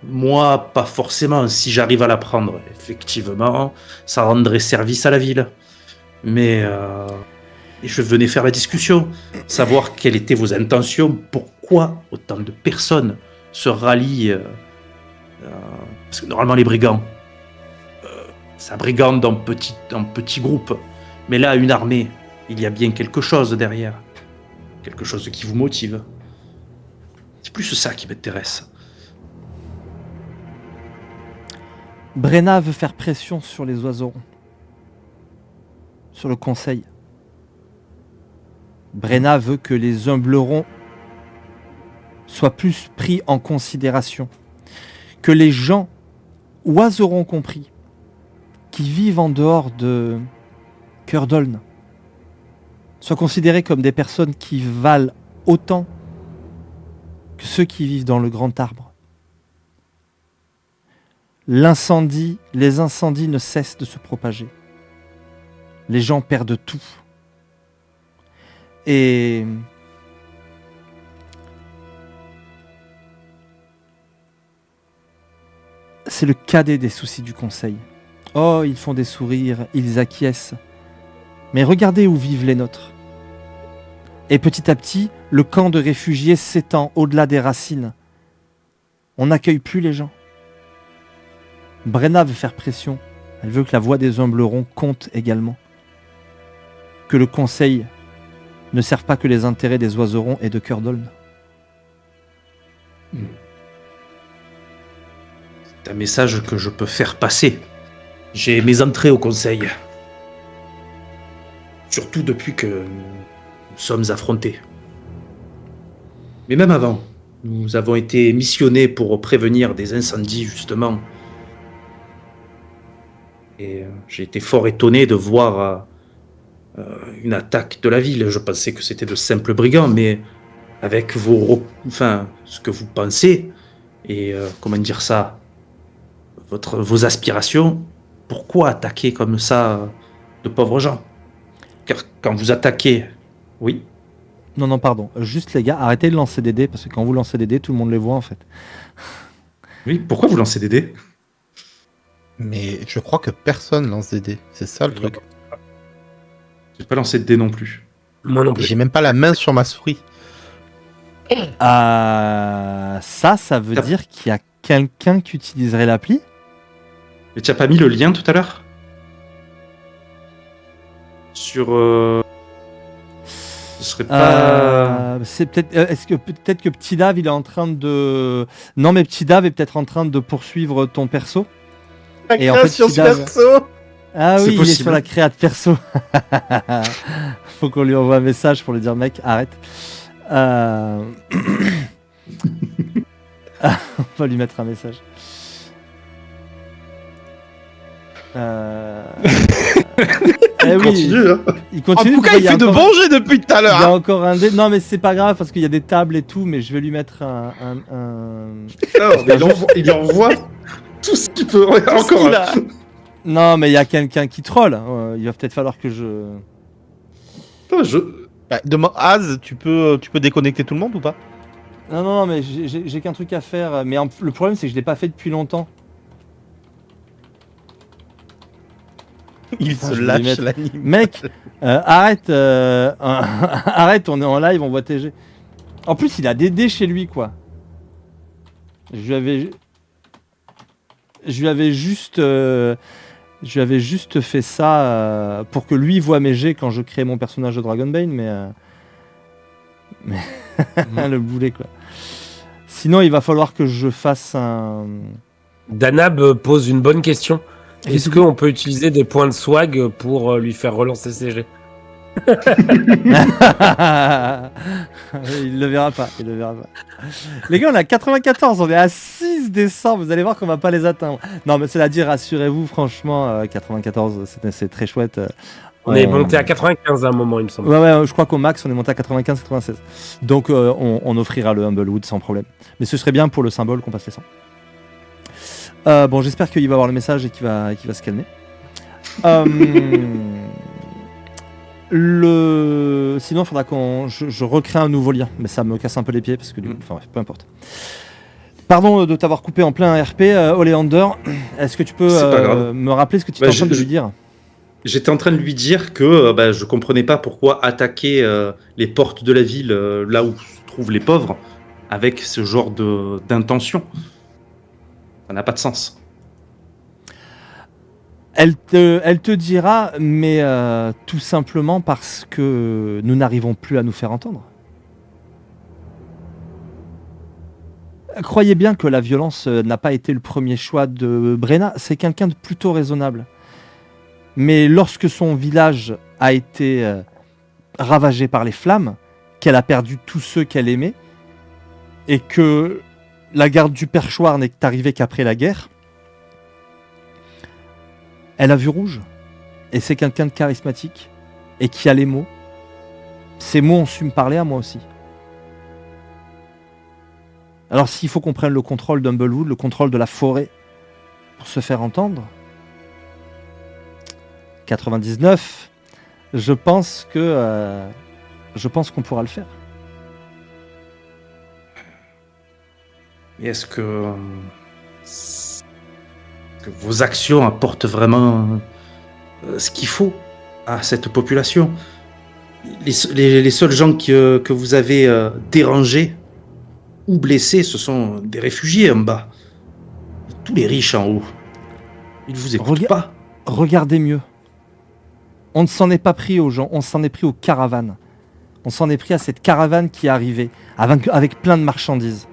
Moi, pas forcément. Si j'arrive à l'apprendre, effectivement, ça rendrait service à la ville. Mais je venais faire la discussion, savoir quelles étaient vos intentions, pourquoi autant de personnes se rallient. Parce que normalement, les brigands, ça brigande en petits groupes. Mais là, une armée, il y a bien quelque chose derrière. Quelque chose qui vous motive. C'est plus ça qui m'intéresse. Brenna veut faire pression sur les oiserons. Sur le conseil. Brenna veut que les humblerons soient plus pris en considération. Que les gens, oiserons compris, qui vivent en dehors de Curdoln, soient considérés comme des personnes qui valent autant que ceux qui vivent dans le grand arbre. Les incendies ne cessent de se propager. Les gens perdent tout. Et c'est le cadet des soucis du conseil. Oh, ils font des sourires, ils acquiescent. Mais regardez où vivent les nôtres. Et petit à petit, le camp de réfugiés s'étend au-delà des racines. On n'accueille plus les gens. Brenna veut faire pression. Elle veut que la voix des humblerons compte également. Que le conseil ne serve pas que les intérêts des oiserons et de Curdoln. C'est un message que je peux faire passer. J'ai mes entrées au conseil. Surtout depuis que nous sommes affrontés. Mais même avant, nous avons été missionnés pour prévenir des incendies, justement. Et j'ai été fort étonné de voir une attaque de la ville. Je pensais que c'était de simples brigands, mais avec ce que vous pensez, et comment dire ça, vos aspirations, pourquoi attaquer comme ça de pauvres gens? Car quand vous attaquez... Oui. Non, pardon. Juste les gars, arrêtez de lancer des dés, parce que quand vous lancez des dés, tout le monde les voit en fait. Oui, pourquoi vous lancez des dés? Mais je crois que personne lance des dés. C'est ça le truc. J'ai pas lancé de dés non plus. Moi non plus. J'ai même pas la main sur ma souris. Ça veut dire qu'il y a quelqu'un qui utiliserait l'appli. Mais tu as pas mis le lien tout à l'heure? Sur... Ce serait pas... C'est peut-être. Est-ce que peut-être que Petit Dave il est en train de. Non, mais Petit Dave est peut-être en train de poursuivre ton perso. Et en fait, Petit Dave- Ah C'est oui, il est possible. sur la créa de perso. Faut qu'on lui envoie un message pour lui dire mec, arrête. On va lui mettre un message. Eh oui, Continue, hein. il En continue. tout cas, de- il y a fait de encore- bons jets depuis tout à Il y l'heure. a hein. encore un dé. Non, mais c'est pas grave parce qu'il y a des tables et tout, mais je vais lui mettre un... Mais il envoie tout ce qu'il peut. Encore un. Non, mais il y a quelqu'un qui troll. Il va peut-être falloir que je... Bah, Az, tu peux déconnecter tout le monde ou pas? Non, mais j'ai qu'un truc à faire. Mais le problème, c'est que je l'ai pas fait depuis longtemps. Il Putain, se je vais lâche lui mettre- l'anime. Mec, arrête, arrête, on est en live, on voit TG. En plus, il a des dés chez lui, quoi. Je lui avais juste fait ça pour que lui voit mes jets quand je crée mon personnage de Dragonbane, mais le boulet, quoi. Sinon, il va falloir que je fasse un... Danab pose une bonne question. Est-ce qu'on peut utiliser des points de swag pour lui faire relancer ses jets? Il le verra pas. Les gars, on est à 94, on est à 6 décembre, vous allez voir qu'on va pas les atteindre. Non, mais cela dit, rassurez-vous, franchement, 94, c'est très chouette. On est monté à 95 à un moment, il me semble. Ouais, je crois qu'au max, on est monté à 95-96. Donc, on offrira le Humblewood sans problème. Mais ce serait bien pour le symbole qu'on passe les 100. Bon, j'espère qu'il va avoir le message et qu'il va se calmer. Sinon, il faudra je recrée un nouveau lien, mais ça me casse un peu les pieds parce que enfin, peu importe. Pardon de t'avoir coupé en plein RP, Oleander. Est-ce que tu peux C'est pas grave. me rappeler ce que tu es en train de lui dire? J'étais en train de lui dire que je comprenais pas pourquoi attaquer les portes de la ville, là où se trouvent les pauvres, avec ce genre d'intention. Ça n'a pas de sens. Elle te dira, mais tout simplement parce que nous n'arrivons plus à nous faire entendre. Croyez bien que la violence n'a pas été le premier choix de Brenna, c'est quelqu'un de plutôt raisonnable. Mais lorsque son village a été ravagé par les flammes, qu'elle a perdu tous ceux qu'elle aimait, et que la garde du perchoir n'est arrivée qu'après la guerre, elle a vu rouge. Et c'est quelqu'un de charismatique, et qui a les mots. Ces mots ont su me parler à moi aussi. Alors s'il faut qu'on prenne le contrôle d'Humblewood, le contrôle de la forêt, pour se faire entendre, 99, je pense qu'on pourra le faire. Mais est-ce que vos actions apportent vraiment ce qu'il faut à cette population? Les seuls gens que vous avez dérangés ou blessés, ce sont des réfugiés en bas. Tous les riches en haut. Ils vous écoutent pas. Regardez mieux. On ne s'en est pas pris aux gens, on s'en est pris aux caravanes. On s'en est pris à cette caravane qui est arrivée, avec plein de marchandises.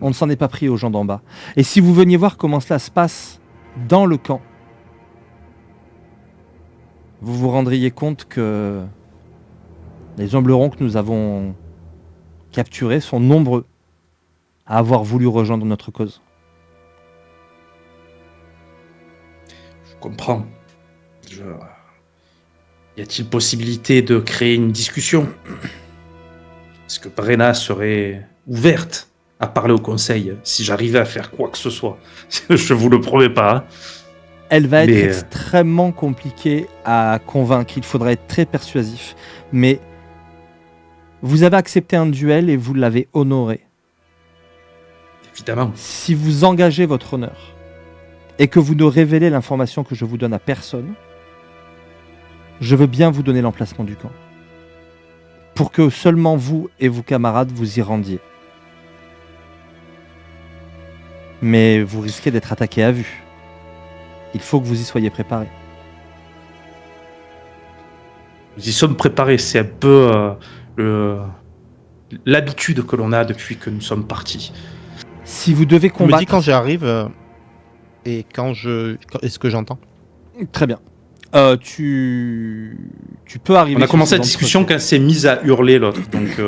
On ne s'en est pas pris aux gens d'en bas. Et si vous veniez voir comment cela se passe dans le camp, vous vous rendriez compte que les Humblerons que nous avons capturés sont nombreux à avoir voulu rejoindre notre cause. Je comprends. Y a-t-il possibilité de créer une discussion? Est-ce que Brenna serait ouverte à parler au conseil si j'arrivais à faire quoi que ce soit? Je vous le promets pas. Hein. Elle va être extrêmement compliquée à convaincre. Il faudra être très persuasif. Mais vous avez accepté un duel et vous l'avez honoré. Évidemment. Si vous engagez votre honneur et que vous ne révélez l'information que je vous donne à personne, je veux bien vous donner l'emplacement du camp. Pour que seulement vous et vos camarades vous y rendiez. Mais vous risquez d'être attaqué à vue. Il faut que vous y soyez préparés. Nous y sommes préparés. C'est un peu l'habitude que l'on a depuis que nous sommes partis. Si vous devez Tu me combattre... dis quand j'arrive et est-ce que j'entends? Très bien. Tu peux arriver... On a sur commencé ces la discussion entretiens. quand elle s'est mise à hurler l'autre. Donc,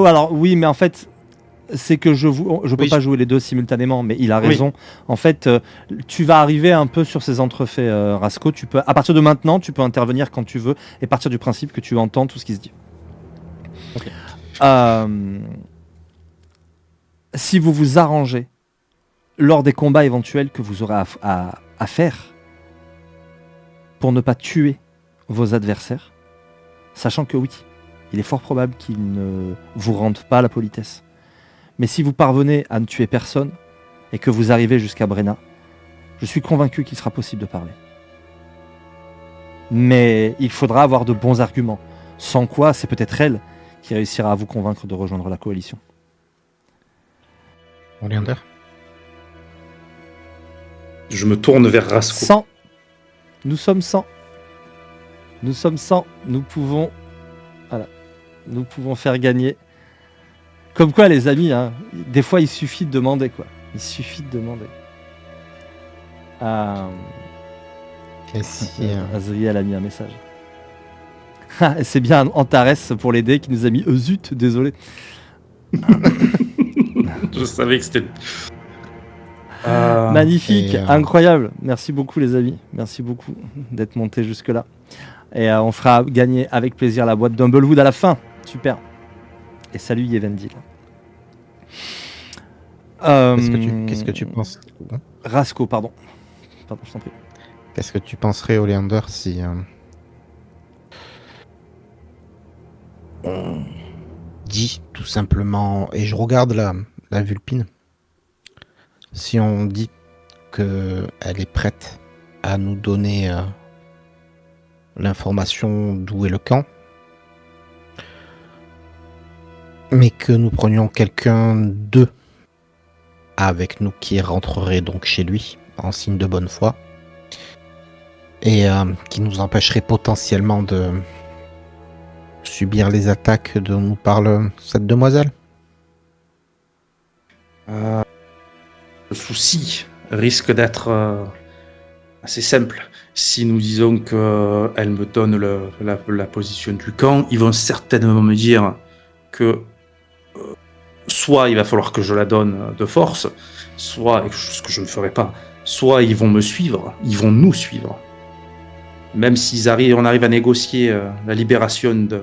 Alors oui, mais en fait, c'est que je peux Oui. pas jouer les deux simultanément, mais il a Oui. raison. En fait, tu vas arriver un peu sur ces entrefaits, Rasco. À partir de maintenant, tu peux intervenir quand tu veux et partir du principe que tu entends tout ce qui se dit. Ok. Si vous vous arrangez lors des combats éventuels que vous aurez à faire pour ne pas tuer vos adversaires, sachant que oui, il est fort probable qu'ils ne vous rendent pas la politesse. Mais si vous parvenez à ne tuer personne et que vous arrivez jusqu'à Brenna, je suis convaincu qu'il sera possible de parler. Mais il faudra avoir de bons arguments, sans quoi c'est peut-être elle qui réussira à vous convaincre de rejoindre la coalition. Oleander. je me tourne vers Rasco. 100. Nous sommes 100. Nous sommes 100. Nous pouvons... Voilà. Nous pouvons faire gagner. Comme quoi, les amis, hein, des fois, il suffit de demander, quoi. Il suffit de demander. Et si, Azriel a mis un message. Ah, c'est bien Antares pour l'aider qui nous a mis zut, désolé. Je savais que c'était... Magnifique, et, incroyable. Merci beaucoup les amis. Merci beaucoup d'être montés jusque-là. Et on fera gagner avec plaisir la boîte d'Humblewood à la fin. Super. Et salut Yevendil. Qu'est-ce que tu penses Rasco, pardon. Pardon, je t'en prie. Qu'est-ce que tu penserais, Oleander, si on dit tout simplement, et je regarde la Vulpine, si on dit qu'elle est prête à nous donner l'information d'où est le camp, mais que nous prenions quelqu'un d'eux avec nous qui rentrerait donc chez lui en signe de bonne foi et qui nous empêcherait potentiellement de subir les attaques dont nous parle cette demoiselle. Le souci risque d'être assez simple. Si nous disons qu'elle me donne la position du camp, ils vont certainement me dire que soit il va falloir que je la donne de force, soit, ce que je ne ferai pas, soit ils vont me suivre, ils vont nous suivre. Même on arrive à négocier la libération de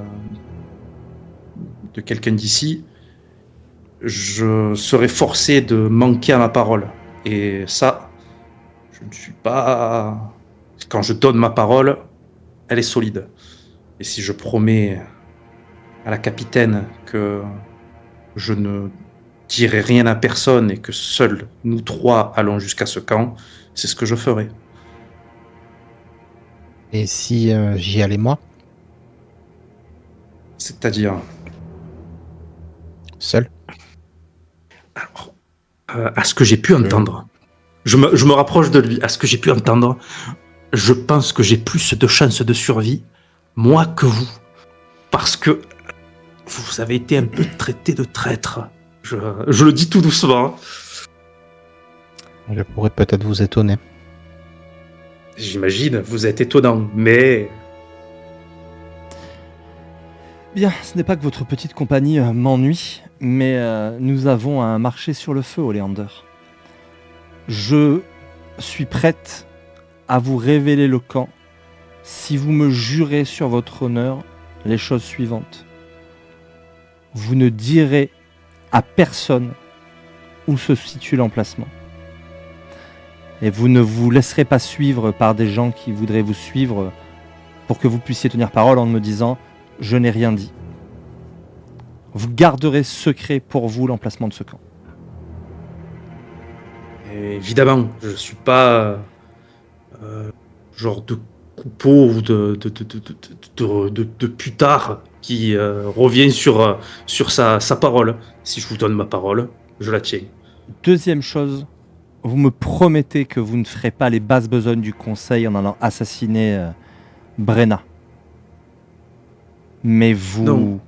quelqu'un d'ici, je serai forcé de manquer à ma parole. Et ça, je ne suis pas... Quand je donne ma parole, elle est solide. Et si je promets à la capitaine que je ne dirai rien à personne et que seuls nous trois allons jusqu'à ce camp, c'est ce que je ferai. Et si j'y allais moi, C'est-à-dire... seul? Alors, à ce que j'ai pu entendre, je me rapproche de lui, à ce que j'ai pu entendre, je pense que j'ai plus de chances de survie, moi, que vous. Parce que vous avez été un peu traité de traître. Je le dis tout doucement. Je pourrais peut-être vous étonner. J'imagine, vous êtes étonnant, mais... Bien, ce n'est pas que votre petite compagnie m'ennuie, mais nous avons un marché sur le feu, Oleander. Je suis prête à vous révéler le camp si vous me jurez sur votre honneur les choses suivantes. Vous ne direz à personne où se situe l'emplacement. Et vous ne vous laisserez pas suivre par des gens qui voudraient vous suivre pour que vous puissiez tenir parole en me disant « je n'ai rien dit ». Vous garderez secret pour vous l'emplacement de ce camp. Évidemment, je ne suis pas genre de coupeau ou de putard qui revient sur sa parole. Si je vous donne ma parole, je la tiens. Deuxième chose, vous me promettez que vous ne ferez pas les basses besognes du conseil en allant assassiner Brenna. Mais vous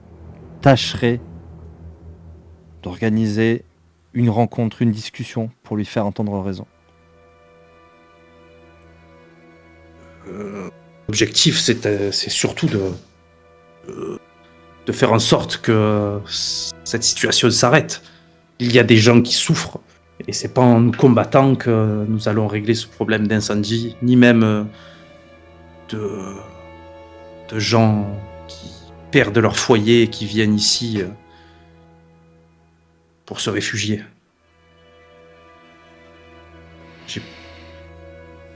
tâcherez d'organiser une rencontre, une discussion pour lui faire entendre raison. L'objectif, c'est surtout de faire en sorte que cette situation s'arrête. Il y a des gens qui souffrent, et c'est pas en nous combattant que nous allons régler ce problème d'incendie, ni même de gens qui perdent leur foyer et qui viennent ici pour se réfugier.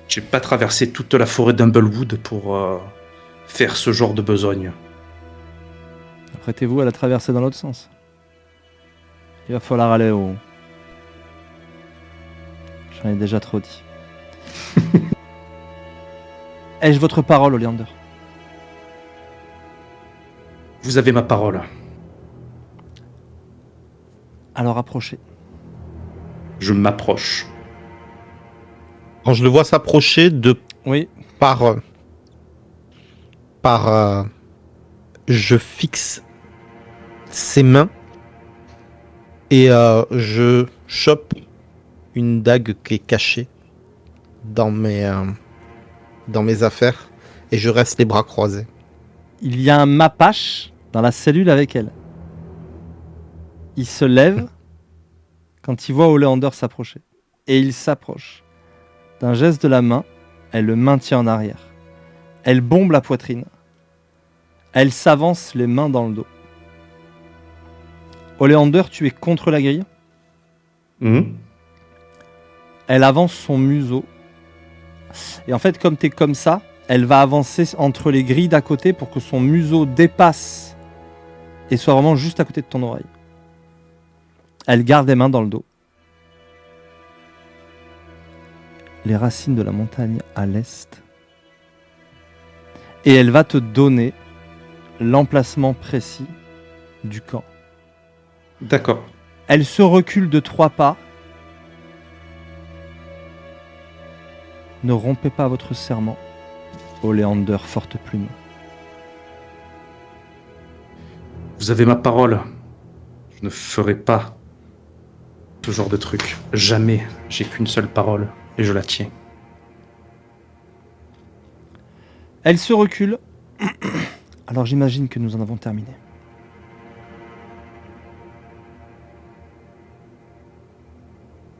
J'ai pas traversé toute la forêt d'Humblewood pour faire ce genre de besogne. Apprêtez-vous à la traverser dans l'autre sens. Il va falloir aller au... J'en ai déjà trop dit. Ai-je votre parole, Oleander ? Vous avez ma parole. Alors approchez. Je m'approche. Quand je le vois s'approcher de Oui. je fixe ses mains et je chope une dague qui est cachée dans mes affaires et je reste les bras croisés. Il y a un Mapache dans la cellule avec elle. Il se lève quand il voit Oleander s'approcher. Et il s'approche. D'un geste de la main, elle le maintient en arrière. Elle bombe la poitrine. Elle s'avance les mains dans le dos. Oleander, tu es contre la grille. Elle avance son museau. Et en fait, comme tu es comme ça, elle va avancer entre les grilles d'à côté pour que son museau dépasse et soit vraiment juste à côté de ton oreille. Elle garde les mains dans le dos. Les racines de la montagne à l'est. Et elle va te donner l'emplacement précis du camp. D'accord. Elle se recule de 3 pas Ne rompez pas votre serment, Oleander Forteplume. Vous avez ma parole. Je ne ferai pas ce genre de truc. Jamais. J'ai qu'une seule parole et je la tiens. Elle se recule. Alors j'imagine que nous en avons terminé.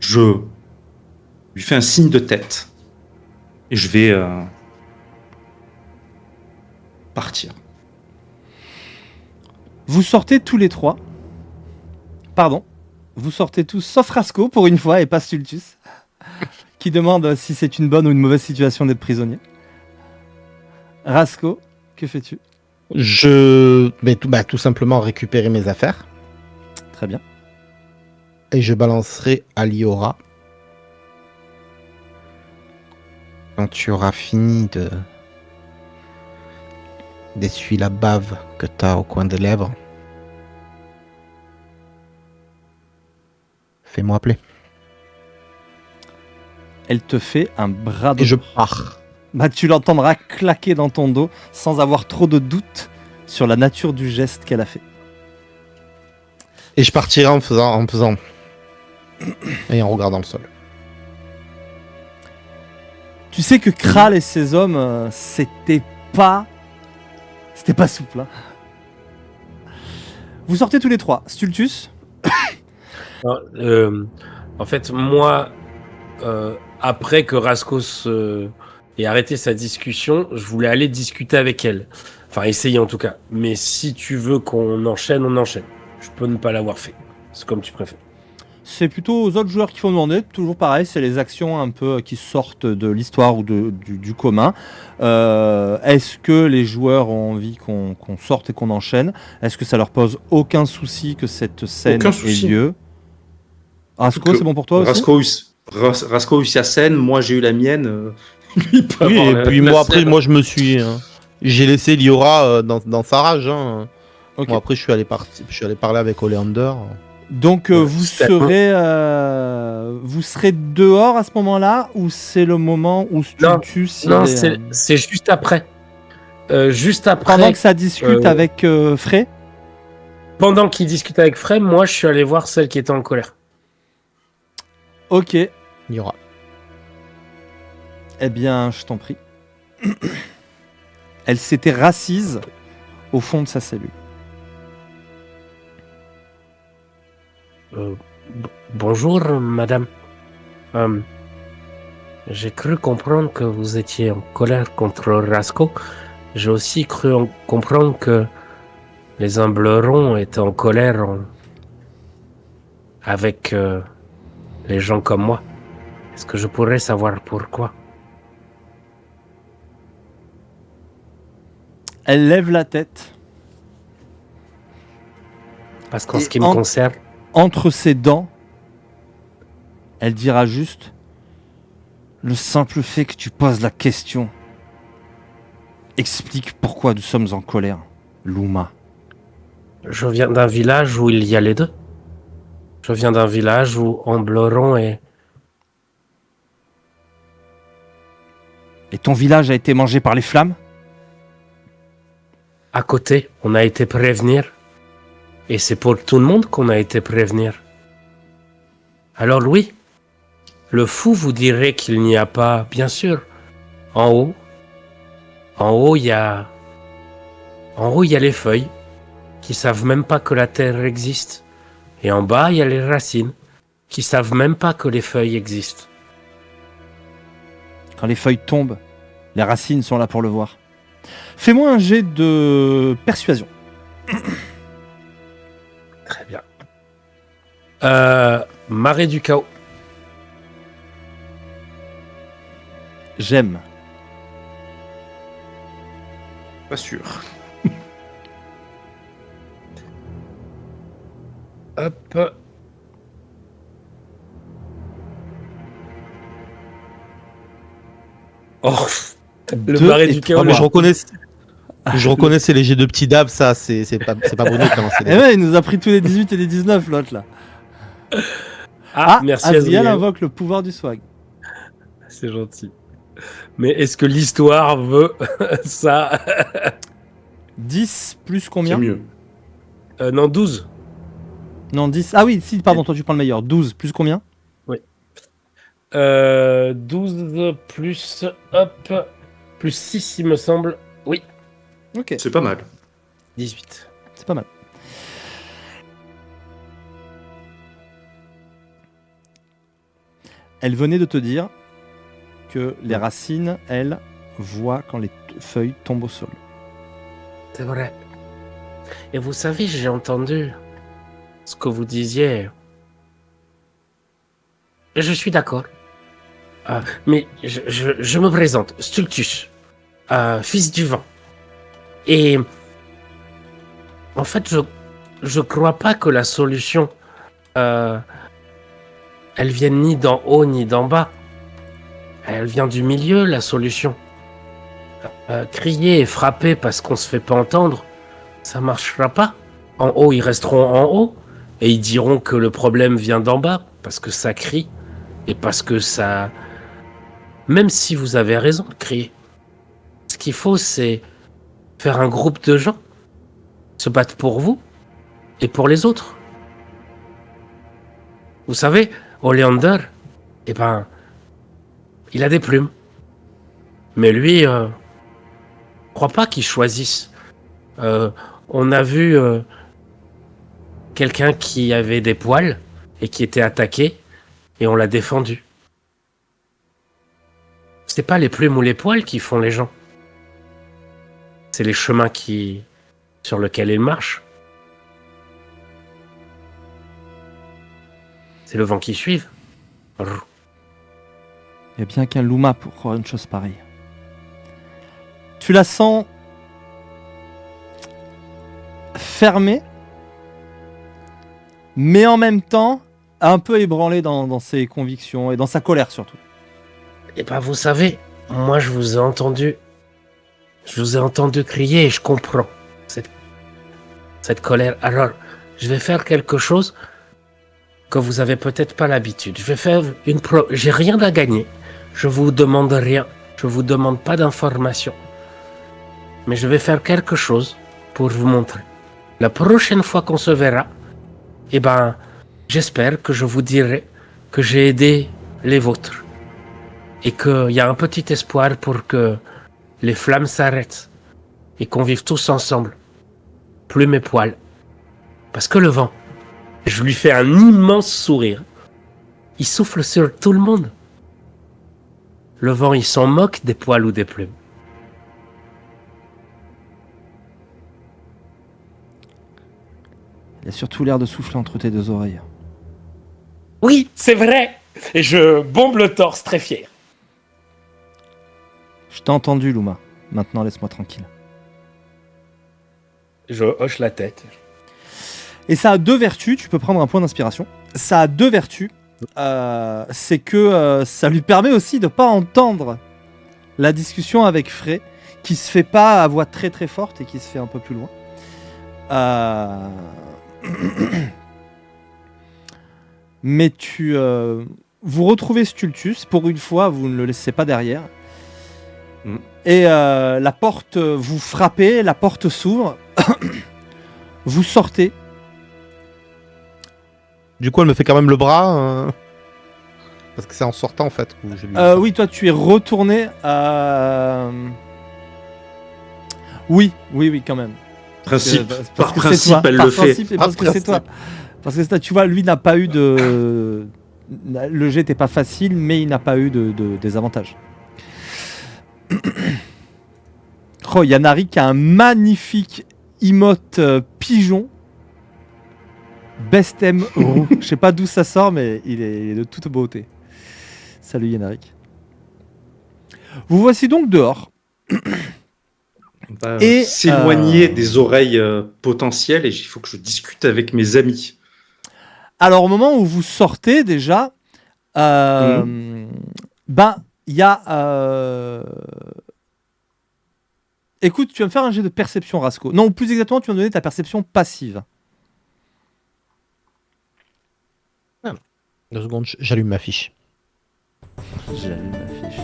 Je lui fais un signe de tête et je vais partir. Vous sortez tous les trois. Pardon. Vous sortez tous, sauf Rasco pour une fois et pas Stultus, qui demande si c'est une bonne ou une mauvaise situation d'être prisonnier. Rasco, que fais-tu? Je vais tout simplement récupérer mes affaires Très bien. et je balancerai à Liora. Quand tu auras fini d'essuyer la bave que t'as au coin des lèvres, fais-moi appeler. Elle te fait un bras de... Et je pars. Bah, tu l'entendras claquer dans ton dos sans avoir trop de doute sur la nature du geste qu'elle a fait. Et je partirai en faisant et en regardant le sol. Tu sais que Kral et ses hommes, c'était pas souple. Hein. Vous sortez tous les trois. Stultus, En fait, moi, après que Rascos ait arrêté sa discussion, je voulais aller discuter avec elle. Enfin, essayer en tout cas. Mais si tu veux qu'on enchaîne, on enchaîne. Je peux ne pas l'avoir fait. C'est comme tu préfères. c'est plutôt aux autres joueurs qu'il faut demander. Toujours pareil, c'est les actions un peu qui sortent de l'histoire ou du commun. Est-ce que les joueurs ont envie qu'on sorte et qu'on enchaîne? Est-ce que ça leur pose aucun souci que cette scène Aucun ait souci. lieu? Rasco, c'est bon pour toi aussi? Rasco a eu sa scène, moi j'ai eu la mienne. Lui, il peut Oui, avoir et la- puis la moi après, scène. moi je me suis, j'ai laissé Liora dans sa rage. Hein. Ok. Moi après, je suis allé parler avec Oleander. Donc Ouais, vous c'est serez dehors à ce moment-là ou c'est le moment où Stultus Non, il est, c'est juste après. Juste après, pendant que ça discute avec Frey? pendant qu'il discute avec Frey, moi, je suis allé voir celle qui était en colère. Ok, Liora. eh bien je t'en prie. Elle s'était rassise au fond de sa cellule. Bonjour, madame. J'ai cru comprendre que vous étiez en colère contre Rasco. J'ai aussi cru comprendre que les Humblerons étaient en colère avec les gens comme moi. Est-ce que je pourrais savoir pourquoi? Elle lève la tête. Parce qu'en Et ce qui me concerne, Entre ses dents, elle dira juste: le simple fait que tu poses la question explique pourquoi nous sommes en colère, Luma. je viens d'un village où il y a les deux. Je viens d'un village où Ambleron est... Et ton village a été mangé par les flammes? À côté, on a été prévenir. Et c'est pour tout le monde qu'on a été prévenir. Alors oui, le fou vous dirait qu'il n'y a pas, bien sûr, en haut il y a les feuilles qui savent même pas que la terre existe. Et en bas, il y a les racines qui savent même pas que les feuilles existent. Quand les feuilles tombent, les racines sont là pour le voir. Fais-moi un jet de persuasion. Très bien. Marée du chaos. J'aime. Pas sûr. Hop. Oh, le Deux marée et du trois. chaos. Mais je reconnais ces légers de petits dabs, ça, c'est pas Bruno qui a lancé Eh les... ouais, il nous a pris tous les 18 et les 19, l'autre là. Ah, merci Azriel Azriel. invoque le pouvoir du swag. C'est gentil. Mais est-ce que l'histoire veut ça? 10 plus C'est combien? mieux. Non, 12. Non, 10. Ah oui, si, pardon, toi tu prends le meilleur. 12 plus combien? 12 plus, hop, plus 6, il me semble. Oui, Ok, C'est pas mal. 18. c'est pas mal. Elle venait de te dire que les racines, elles, voient quand les feuilles tombent au sol. C'est vrai. Et vous savez, j'ai entendu ce que vous disiez. Et je suis d'accord. Mais je me présente, Stultus, fils du vent. Et en fait, je crois pas que la solution, elle vienne ni d'en haut ni d'en bas. Elle vient du milieu, la solution. Crier et frapper parce qu'on se fait pas entendre, ça marchera pas. En haut, ils resteront en haut et ils diront que le problème vient d'en bas parce que ça crie et parce que ça... Même si vous avez raison de crier, ce qu'il faut, c'est faire un groupe de gens, se battre pour vous et pour les autres. Vous savez, Oleander, eh ben, il a des plumes. Mais lui, crois pas qu'il choisisse. On a vu quelqu'un qui avait des poils et qui était attaqué et on l'a défendu. C'est pas les plumes ou les poils qui font les gens. C'est les chemins sur lesquels ils marchent. C'est le vent qui suit. Il y a bien qu'un Luma pour croire une chose pareille. Tu la sens fermée, mais en même temps un peu ébranlée dans ses convictions et dans sa colère surtout. Et ben vous savez, moi je vous ai entendu. Je vous ai entendu crier et je comprends cette colère. Alors, je vais faire quelque chose que vous avez peut-être pas l'habitude. Je vais faire j'ai rien à gagner. Je vous demande rien. Je vous demande pas d'informations. Mais je vais faire quelque chose pour vous montrer. La prochaine fois qu'on se verra, eh ben, j'espère que je vous dirai que j'ai aidé les vôtres. Et qu'il y a un petit espoir pour que les flammes s'arrêtent et qu'on vive tous ensemble. Plume et poils. Parce que le vent, je lui fais un immense sourire. Il souffle sur tout le monde. Le vent, il s'en moque des poils ou des plumes. Il a surtout l'air de souffler entre tes deux oreilles. Oui, c'est vrai. Et je bombe le torse très fier. Je t'ai entendu, Luma. Maintenant, laisse-moi tranquille. Je hoche la tête. Et ça a deux vertus, tu peux prendre un point d'inspiration. Ça a deux vertus. C'est que ça lui permet aussi de ne pas entendre la discussion avec Frey, qui se fait pas à voix très très forte et qui se fait un peu plus loin. Mais vous retrouvez Stultus, pour une fois, vous ne le laissez pas derrière. Et la porte, vous frappez, la porte s'ouvre. Vous sortez. Du coup, elle me fait quand même le bras. Parce que c'est en sortant en fait. Où j'ai lu ça. Oui, toi tu es retourné. Oui, quand même. Par que c'est principe, toi. elle Par le fait. principe, et parce que c'est toi. Parce que c'est toi, tu vois, lui n'a pas eu de. Le jet n'était pas facile, mais il n'a pas eu de désavantage. Oh, il y a Nari qui a un magnifique emote pigeon. Best M roux. Je sais pas d'où ça sort, mais il est de toute beauté. Salut Yannarik. Vous voici donc dehors. On va Et, s'éloigner des oreilles potentielles et il faut que je discute avec mes amis. Alors au moment où vous sortez déjà, il y a... Écoute, tu vas me faire un jet de perception, Rasco. Non, plus exactement, tu vas me donner ta perception passive. 2 secondes, j'allume ma fiche. J'allume ma fiche.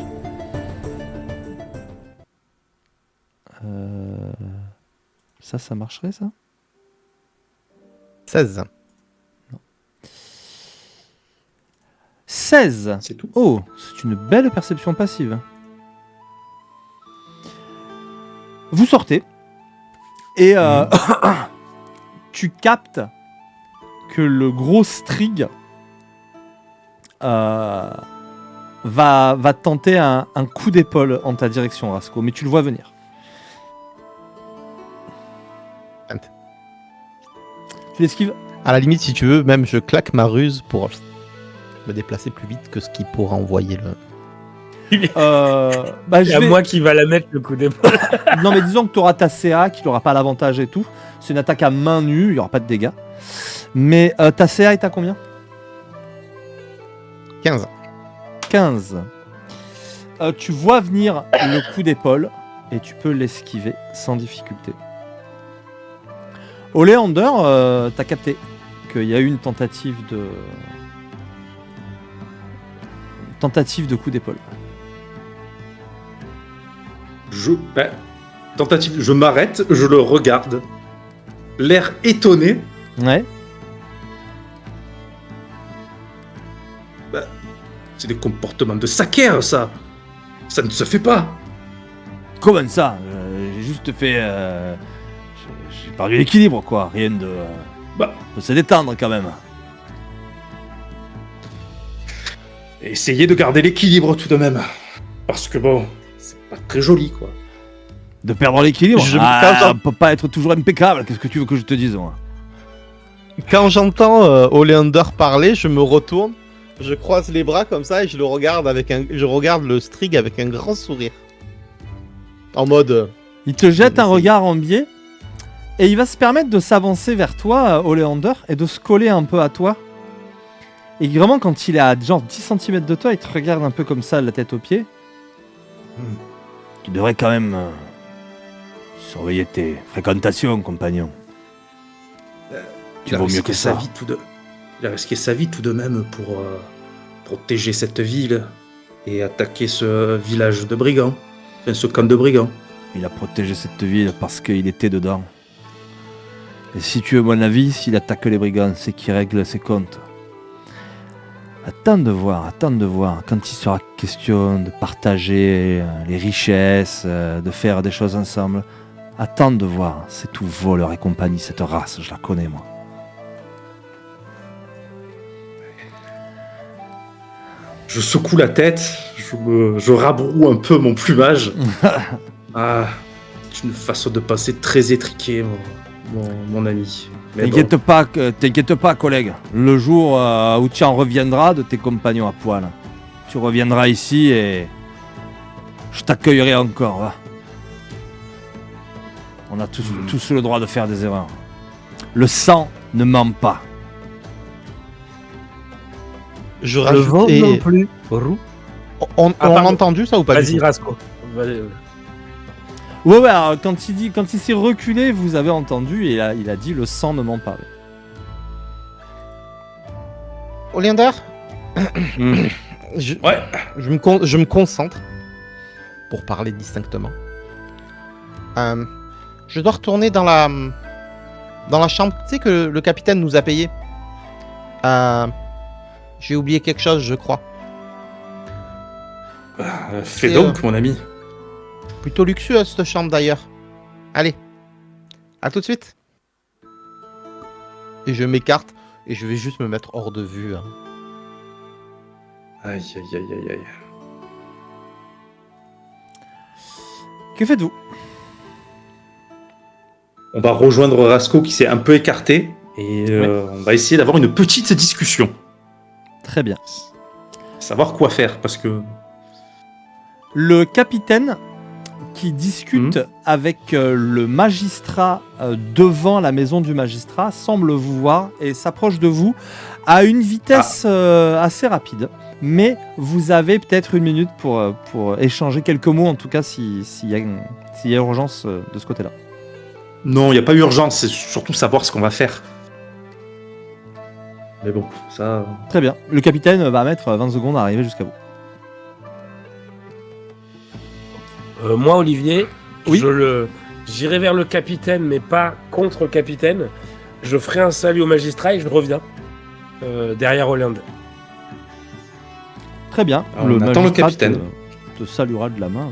Ça marcherait, ça? 16. 16. C'est tout. Oh, c'est une belle perception passive. Vous sortez et tu captes que le gros Strig va tenter un coup d'épaule en ta direction, Rasco, mais tu le vois venir. Tu l'esquives? À la limite, si tu veux, même je claque ma ruse pour me déplacer plus vite que ce qui pourra envoyer le... Bah, C'est à moi qui va la mettre le coup d'épaule. Non, mais disons que tu auras ta CA qui n'aura pas l'avantage et tout. C'est une attaque à main nue, il n'y aura pas de dégâts. Mais ta CA est à combien? 15. 15. Tu vois venir le coup d'épaule et tu peux l'esquiver sans difficulté. Oleander, t'as capté qu'il y a eu une tentative de coup d'épaule. Tentative, je m'arrête, je le regarde. L'air étonné. Ouais. C'est des comportements de sacaire, ça. Ça ne se fait pas. Comment ça? J'ai juste fait... J'ai perdu l'équilibre, quoi. Rien de... Faut se détendre, quand même. Essayez de garder l'équilibre, tout de même. Parce que bon, c'est pas très joli, quoi. De perdre l'équilibre? Quand on peut pas être toujours impeccable. Qu'est-ce que tu veux que je te dise, moi? Quand j'entends Oleander parler, je me retourne, je croise les bras comme ça et je regarde le Strig avec un grand sourire. En mode... Il te jette un regard en biais et il va se permettre de s'avancer vers toi, Oleander, et de se coller un peu à toi. Et vraiment, quand il est à genre 10 cm de toi, il te regarde un peu comme ça, la tête aux pieds. Tu devrais quand même surveiller tes fréquentations, compagnon. Il a vaut mieux risqué que sa ça. vie Il a risqué sa vie tout de même pour protéger cette ville et attaquer ce village de brigands. Enfin, ce camp de brigands. Il a protégé cette ville parce qu'il était dedans. Et si tu veux mon avis, s'il attaque les brigands, c'est qu'il règle ses comptes. Attends de voir, quand il sera question de partager les richesses, de faire des choses ensemble. Attends de voir, c'est tout voleur et compagnie, cette race, je la connais moi. Je secoue la tête, je rabroue un peu mon plumage. C'est une façon de penser très étriquée, mon ami. Mais T'inquiète pas, collègue. Le jour où tu en reviendras de tes compagnons à poil, tu reviendras ici et je t'accueillerai encore. Va. On a tous le droit de faire des erreurs. Le sang ne ment pas. Je Le rajoute... vent et- non plus. Roux. On pardon. a entendu ça ou pas du Vas-y, tout Rasco. Vas-y. Ouais, alors, quand il s'est reculé, vous avez entendu, et il a dit le sang ne ment pas. Oleander Ouais. je me concentre pour parler distinctement. Je dois retourner dans la chambre, tu sais, que le capitaine nous a payé. J'ai oublié quelque chose, je crois. Fais Et, donc, mon ami. Plutôt luxueux cette chambre d'ailleurs. Allez, à tout de suite. Et je m'écarte et je vais juste me mettre hors de vue. Hein. Aïe, aïe, aïe, aïe, aïe. Que faites-vous? On va rejoindre Rasco qui s'est un peu écarté et on va essayer d'avoir une petite discussion. Très bien. Savoir quoi faire parce que... Le capitaine qui discute avec le magistrat devant la maison du magistrat semble vous voir et s'approche de vous à une vitesse assez rapide. Mais vous avez peut-être une minute pour échanger quelques mots, en tout cas s'il y a urgence de ce côté-là. Non, il n'y a pas urgence, c'est surtout savoir ce qu'on va faire. Mais bon, ça... Très bien. Le capitaine va mettre 20 secondes à arriver jusqu'à vous. Moi, Olivier, Oui. je J'irai vers le capitaine, mais pas contre le capitaine. Je ferai un salut au magistrat et je reviens derrière Holland. Très bien. Alors, on attend le capitaine. Te saluera de la main.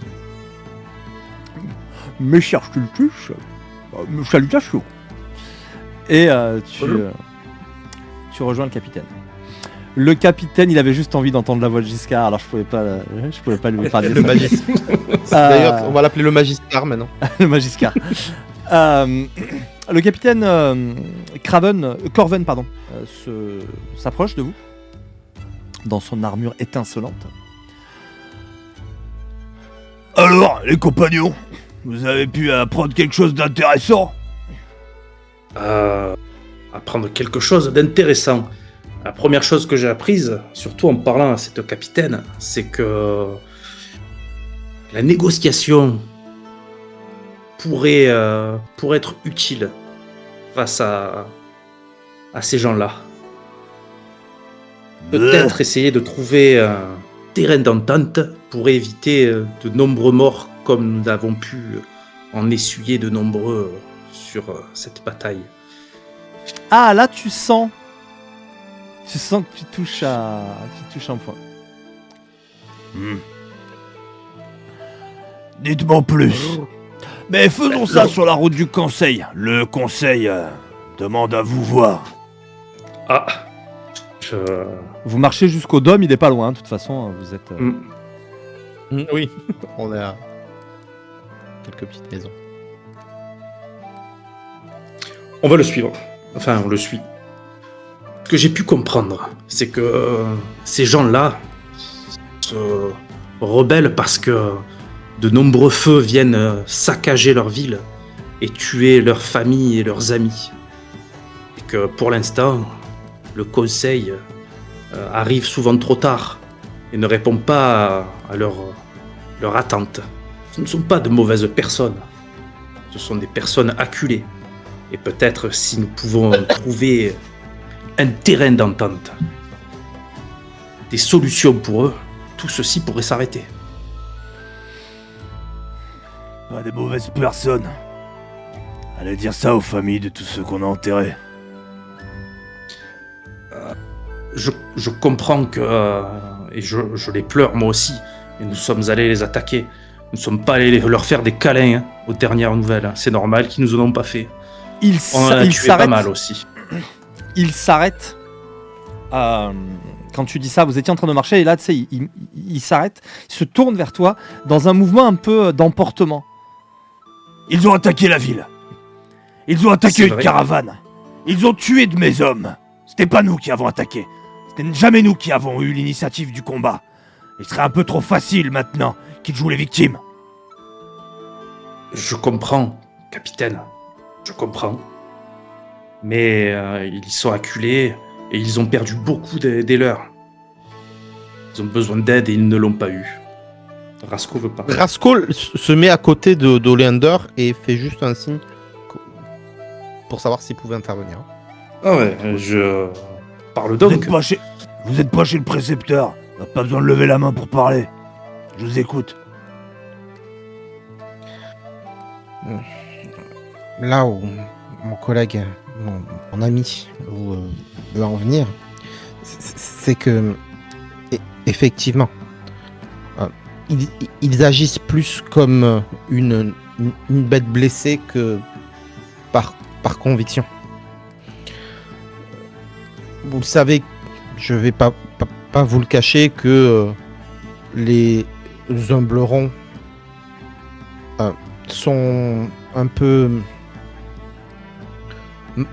Mes chers Stultus, mes salutations. Et tu rejoins le capitaine. Le capitaine, il avait juste envie d'entendre la voix de Giscard, alors je pouvais pas lui parler. Le magistrat. D'ailleurs, on va l'appeler le magistrat maintenant. Le magistrat. Le capitaine Corven s'approche de vous dans son armure étincelante. Alors, les compagnons, vous avez pu apprendre quelque chose d'intéressant? Apprendre quelque chose d'intéressant. La première chose que j'ai apprise, surtout en parlant à cette capitaine, c'est que la négociation pourrait être utile face à ces gens-là. Peut-être essayer de trouver un terrain d'entente pour éviter de nombreux morts comme nous avons pu en essuyer de nombreux sur cette bataille. Ah, là, tu sens que tu touches un point. Dites-moi plus. Mais faisons ça sur la route du conseil. Le conseil demande à vous voir. Ah, Vous marchez jusqu'au dôme, il est pas loin, de toute façon, vous êtes... Oui, on est à quelques petites maisons. On va le suivre. Enfin, on le suit. Ce que j'ai pu comprendre, c'est que ces gens-là se rebellent parce que de nombreux feux viennent saccager leur ville et tuer leurs familles et leurs amis. Et que pour l'instant, le conseil arrive souvent trop tard et ne répond pas à leur attente. Ce ne sont pas de mauvaises personnes. Ce sont des personnes acculées. Et peut-être si nous pouvons trouver un terrain d'entente, des solutions pour eux, tout ceci pourrait s'arrêter. Pas des mauvaises personnes. Allez dire ça aux familles de tous ceux qu'on a enterrés. Je comprends que, et je les pleure moi aussi, et nous sommes allés les attaquer. Nous ne sommes pas allés leur faire des câlins aux dernières nouvelles. C'est normal qu'ils nous en ont pas fait. On en a tué pas mal aussi. Il s'arrête. Quand tu dis ça, vous étiez en train de marcher et là, tu sais, il s'arrête, il se tourne vers toi dans un mouvement un peu d'emportement. Ils ont attaqué la ville. Ils ont attaqué C'est une vrai. caravane. Ils ont tué de mes hommes. C'était pas nous qui avons attaqué. C'était jamais nous qui avons eu l'initiative du combat. Il serait un peu trop facile maintenant qu'ils jouent les victimes. Je comprends, capitaine. Je comprends. Mais ils sont acculés et ils ont perdu beaucoup des leurs. Ils ont besoin d'aide et ils ne l'ont pas eu. Rasco veut pas. Rascal se met à côté d'Oleander et fait juste un signe pour savoir s'il pouvait intervenir. Ah ouais, je parle Vous donc. êtes pas chez le précepteur. On n'a pas besoin de lever la main pour parler. Je vous écoute. Là où mon collègue, mon ami veut en venir, c'est que effectivement, ils agissent plus comme une bête blessée que par conviction. Vous le savez, je vais pas vous le cacher que les humblerons sont un peu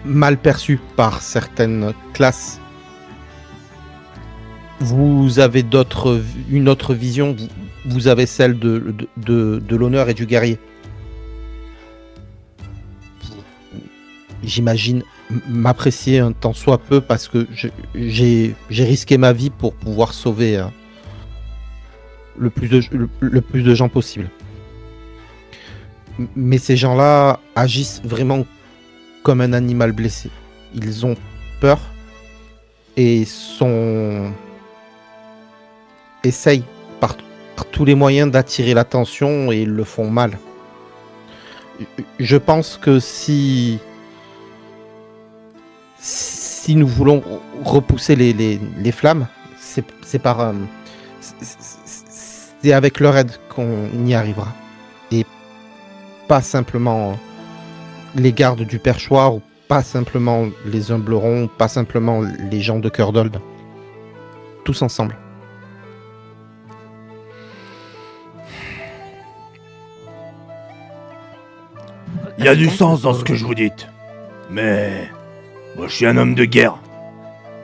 mal perçus par certaines classes. Vous avez une autre vision, vous avez celle de l'honneur et du guerrier. J'imagine m'apprécier un tant soit peu parce que j'ai risqué ma vie pour pouvoir sauver le plus de gens possible. Mais ces gens-là agissent vraiment comme un animal blessé. Ils ont peur et essayent par tous les moyens d'attirer l'attention et ils le font mal. je pense que si nous voulons repousser les flammes, c'est par c'est avec leur aide qu'on y arrivera, et pas simplement les gardes du perchoir, ou pas simplement les humblerons, pas simplement les gens de Cœurdold. Tous ensemble. Il y a du sens dans ce que je vous dites. Mais moi, je suis un homme de guerre.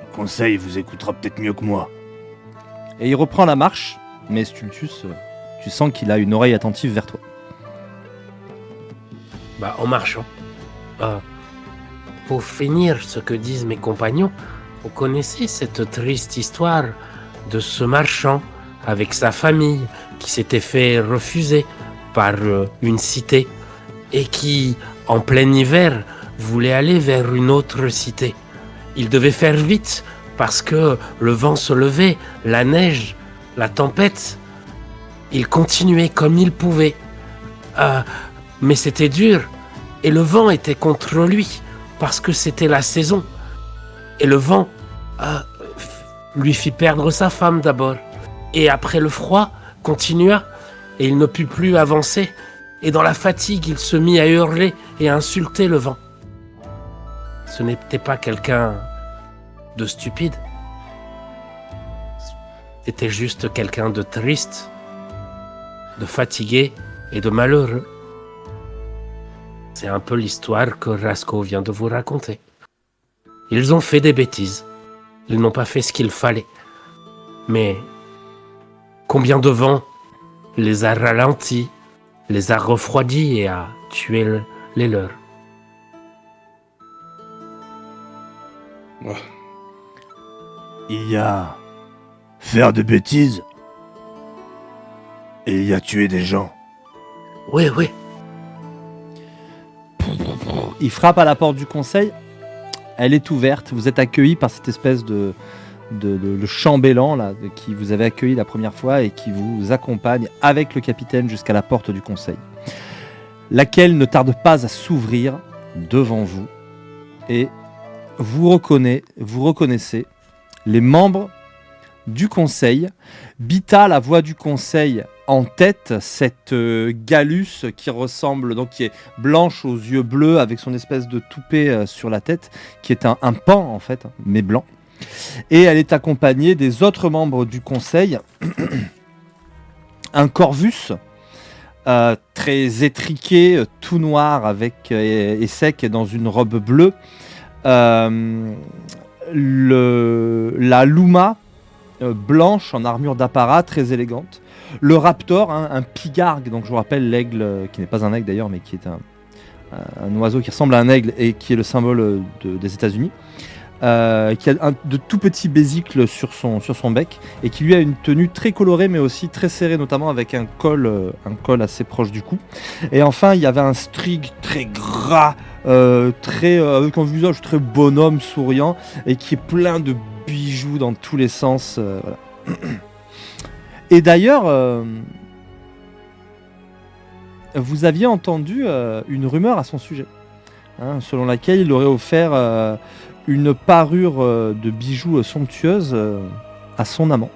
Le conseil vous écoutera peut-être mieux que moi. Et il reprend la marche, mais Stultus, tu sens qu'il a une oreille attentive vers toi. Bah, en marchant. Pour finir ce que disent mes compagnons, vous connaissez cette triste histoire de ce marchand avec sa famille qui s'était fait refuser par une cité et qui, en plein hiver, voulait aller vers une autre cité. Il devait faire vite parce que le vent se levait, la neige, la tempête. Il continuait comme il pouvait. Mais c'était dur et le vent était contre lui parce que c'était la saison. Et le vent lui fit perdre sa femme d'abord. Et après le froid continua et il ne put plus avancer. Et dans la fatigue, il se mit à hurler et à insulter le vent. Ce n'était pas quelqu'un de stupide. C'était juste quelqu'un de triste, de fatigué et de malheureux. C'est un peu l'histoire que Rasco vient de vous raconter. Ils ont fait des bêtises. Ils n'ont pas fait ce qu'il fallait. Mais combien de vent les a ralentis, les a refroidis et a tué les leurs. Il y a faire de bêtises et il y a tuer des gens. Oui. Il frappe à la porte du conseil. Elle est ouverte. Vous êtes accueillis par cette espèce de chambellan là, qui vous avait accueilli la première fois et qui vous accompagne avec le capitaine jusqu'à la porte du conseil, laquelle ne tarde pas à s'ouvrir devant vous, et vous reconnaissez les membres du conseil. Bita, la voix du conseil en tête, cette Gallus qui ressemble, donc qui est blanche aux yeux bleus avec son espèce de toupet sur la tête, qui est un pan en fait, mais blanc. Et elle est accompagnée des autres membres du conseil. Un Corvus, très étriqué, tout noir avec, et sec et dans une robe bleue. La Luma, blanche en armure d'apparat, très élégante. Le Raptor, un pigargue, donc je vous rappelle l'aigle, qui n'est pas un aigle d'ailleurs, mais qui est un oiseau qui ressemble à un aigle et qui est le symbole des États-Unis. Qui a de tout petits besicles sur son bec et qui lui a une tenue très colorée mais aussi très serrée, notamment avec un col assez proche du cou. Et enfin il y avait un Strig très gras, avec un visage très bonhomme souriant et qui est plein de bijoux dans tous les sens. Voilà. Et d'ailleurs vous aviez entendu une rumeur à son sujet, selon laquelle il aurait offert une parure de bijoux somptueuse à son amant.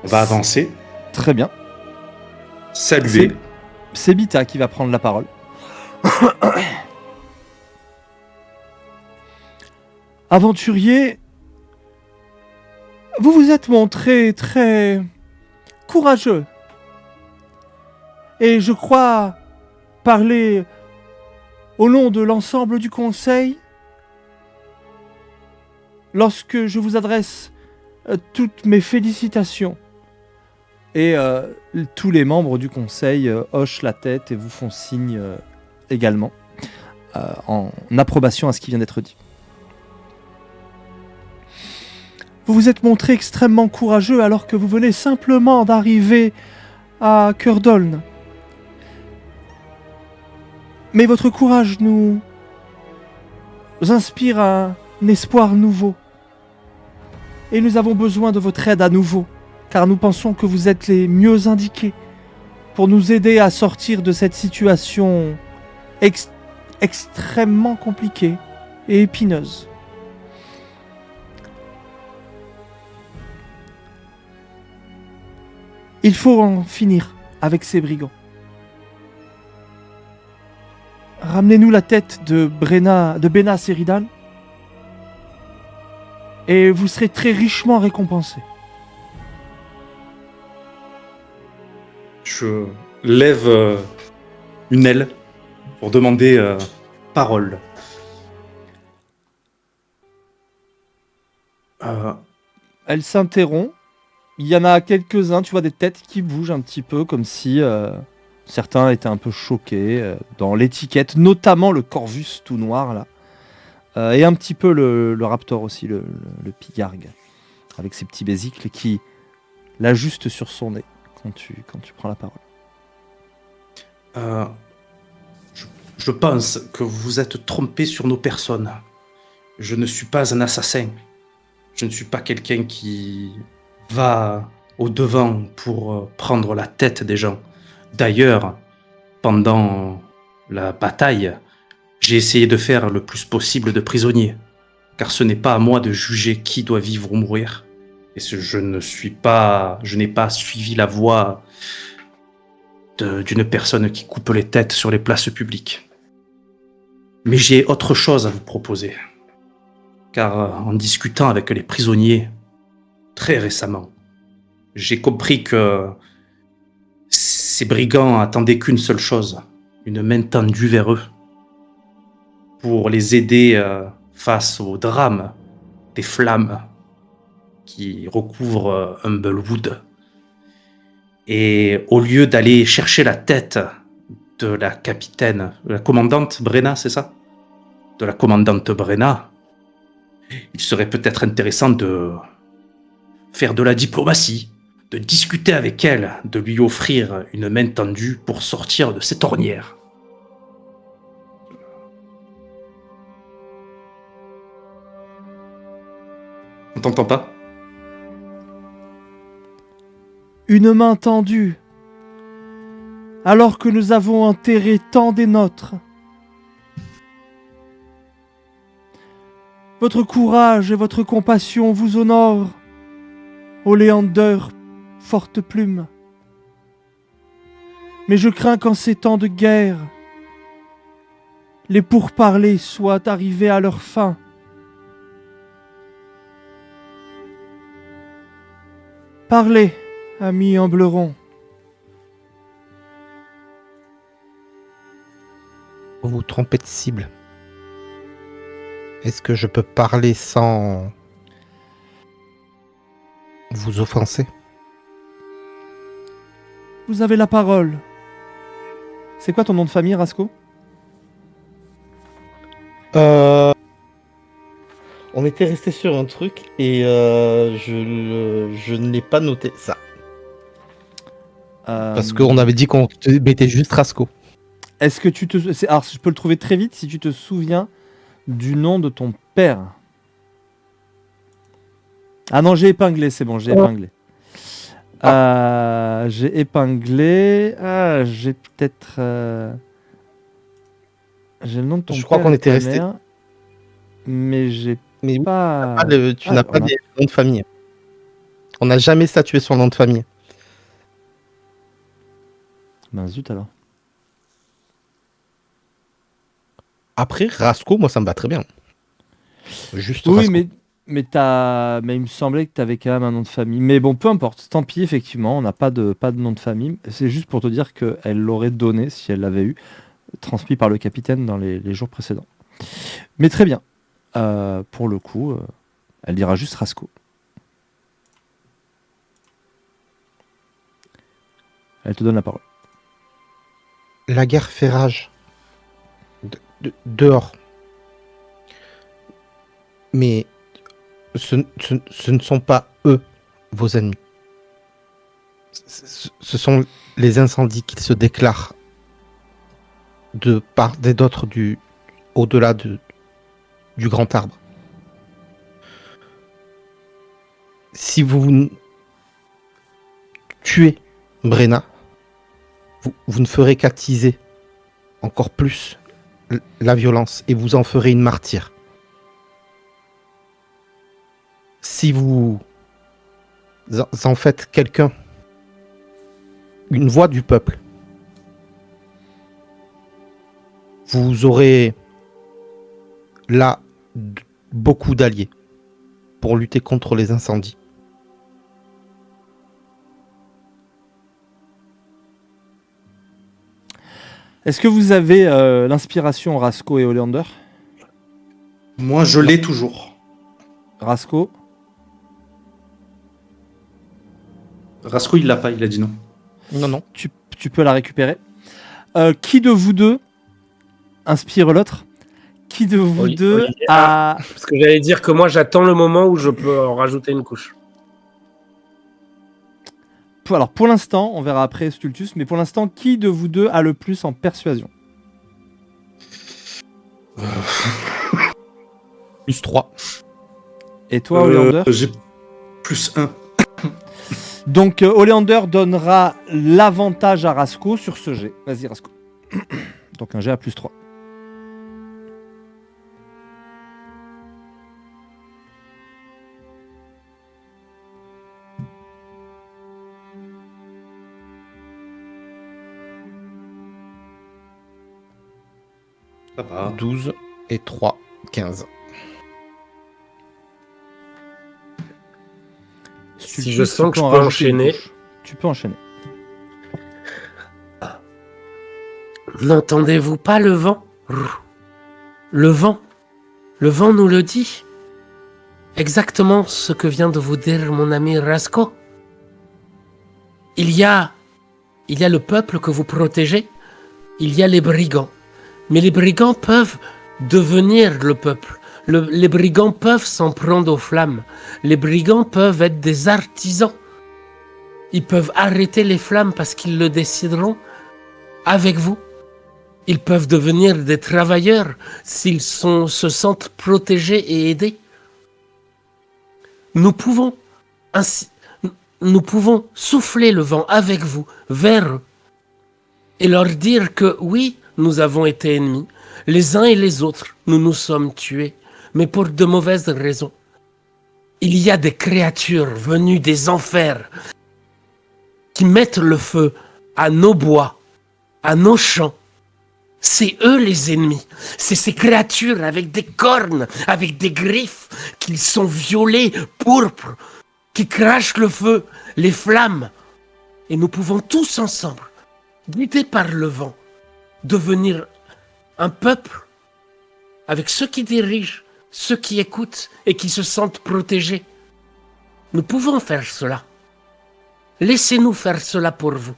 On va avancer. Très bien. Saluer. C'est Bita qui va prendre la parole. Aventurier, vous vous êtes montré très courageux. Et je crois parler au nom de l'ensemble du conseil lorsque je vous adresse toutes mes félicitations. Et tous les membres du conseil hochent la tête et vous font signe également en approbation à ce qui vient d'être dit. Vous vous êtes montré extrêmement courageux alors que vous venez simplement d'arriver à Cœurdoln. Mais votre courage nous inspire un espoir nouveau. Et nous avons besoin de votre aide à nouveau, car nous pensons que vous êtes les mieux indiqués pour nous aider à sortir de cette situation extrêmement compliquée et épineuse. Il faut en finir avec ces brigands. Ramenez-nous la tête de Bena Seridan et vous serez très richement récompensés. Je lève une aile pour demander parole. Elle s'interrompt. Il y en a quelques-uns, tu vois, des têtes qui bougent un petit peu, comme si certains étaient un peu choqués dans l'étiquette, notamment le Corvus tout noir, là. Et un petit peu le Raptor aussi, le Pigargue, avec ses petits bésicles qui l'ajustent sur son nez quand tu prends la parole. Je pense que vous vous êtes trompé sur nos personnes. Je ne suis pas un assassin. Je ne suis pas quelqu'un qui va au-devant pour prendre la tête des gens. D'ailleurs, pendant la bataille, j'ai essayé de faire le plus possible de prisonniers, car ce n'est pas à moi de juger qui doit vivre ou mourir. Et je n'ai pas suivi la voie d'une personne qui coupe les têtes sur les places publiques. Mais j'ai autre chose à vous proposer. Car en discutant avec les prisonniers très récemment, j'ai compris que ces brigands attendaient qu'une seule chose, une main tendue vers eux, pour les aider face au drame des flammes qui recouvrent Humblewood. Et au lieu d'aller chercher la tête de la capitaine, de la commandante Brenna, c'est ça? De la commandante Brenna, il serait peut-être intéressant de faire de la diplomatie, de discuter avec elle, de lui offrir une main tendue pour sortir de cette ornière. On t'entend pas? Une main tendue, alors que nous avons enterré tant des nôtres. Votre courage et votre compassion vous honorent, Oleander Forte Plume. Mais je crains qu'en ces temps de guerre, les pourparlers soient arrivés à leur fin. Parlez, ami Ambleron. Vous vous trompez de cible. Est-ce que je peux parler sans vous offenser? Vous avez la parole. C'est quoi ton nom de famille, Rasco? On était resté sur un truc et je ne l'ai pas noté ça. Parce qu'on avait dit qu'on mettait juste Rasco. Est-ce que tu te... Alors, je peux le trouver très vite si tu te souviens du nom de ton père. Ah non, j'ai épinglé, c'est bon, j'ai épinglé. J'ai épinglé... Ah, j'ai peut-être... J'ai le nom de ton père. Je crois qu'on était resté. Mais j'ai Mais pas... tu n'as pas des noms de famille. On n'a jamais statué sur le nom de famille. Ben zut alors. Après, Rasco, moi ça me va très bien. Juste Oui, Rasco. mais il me semblait que tu avais quand même un nom de famille. Mais bon, peu importe. Tant pis, effectivement, on n'a pas de nom de famille. C'est juste pour te dire qu'elle l'aurait donné, si elle l'avait eu, transmis par le capitaine dans les jours précédents. Mais très bien. Pour le coup, elle dira juste Rasco. Elle te donne la parole. La guerre fait rage. Dehors. Mais ce ne sont pas eux, vos ennemis. Ce sont les incendies qui se déclarent de part et d'autre au-delà du grand arbre. Si vous tuez Brenna, vous ne ferez qu'attiser encore plus la violence et vous en ferez une martyre. Si vous en faites quelqu'un, une voix du peuple, vous aurez là beaucoup d'alliés pour lutter contre les incendies. Est-ce que vous avez l'inspiration Rasco et Oleander? Moi, je l'ai toujours. Rasco? Rasco, il l'a pas, il a dit non. Non. Tu peux la récupérer. Qui de vous deux inspire l'autre? Qui de vous deux Olivier. a... Parce que j'allais dire que moi, j'attends le moment où je peux en rajouter une couche. Alors, pour l'instant, on verra après Stultus, mais pour l'instant, qui de vous deux a le plus en persuasion? Plus 3. Et toi, Oleander? J'ai plus 1. Donc, Oleander donnera l'avantage à Rasco sur ce jet. Vas-y, Rasco. Donc, un jet à plus 3. Ça va. 12 et 3, 15. Si je sens que je peux enchaîner. Tu peux enchaîner. N'entendez-vous pas le vent? Le vent. Le vent nous le dit. Exactement ce que vient de vous dire mon ami Rasco. Il y a le peuple que vous protégez. Il y a les brigands. Mais les brigands peuvent devenir le peuple. Les brigands peuvent s'en prendre aux flammes. Les brigands peuvent être des artisans. Ils peuvent arrêter les flammes parce qu'ils le décideront avec vous. Ils peuvent devenir des travailleurs s'ils se sentent protégés et aidés. Nous pouvons souffler le vent avec vous vers eux et leur dire que oui, nous avons été ennemis. Les uns et les autres, nous nous sommes tués, mais pour de mauvaises raisons. Il y a des créatures venues des enfers qui mettent le feu à nos bois, à nos champs. C'est eux les ennemis. C'est ces créatures avec des cornes, avec des griffes, qui sont violets, pourpres, qui crachent le feu, les flammes. Et nous pouvons tous ensemble, guidés par le vent, devenir un peuple avec ceux qui dirigent, ceux qui écoutent et qui se sentent protégés. Nous pouvons faire cela. Laissez-nous faire cela pour vous.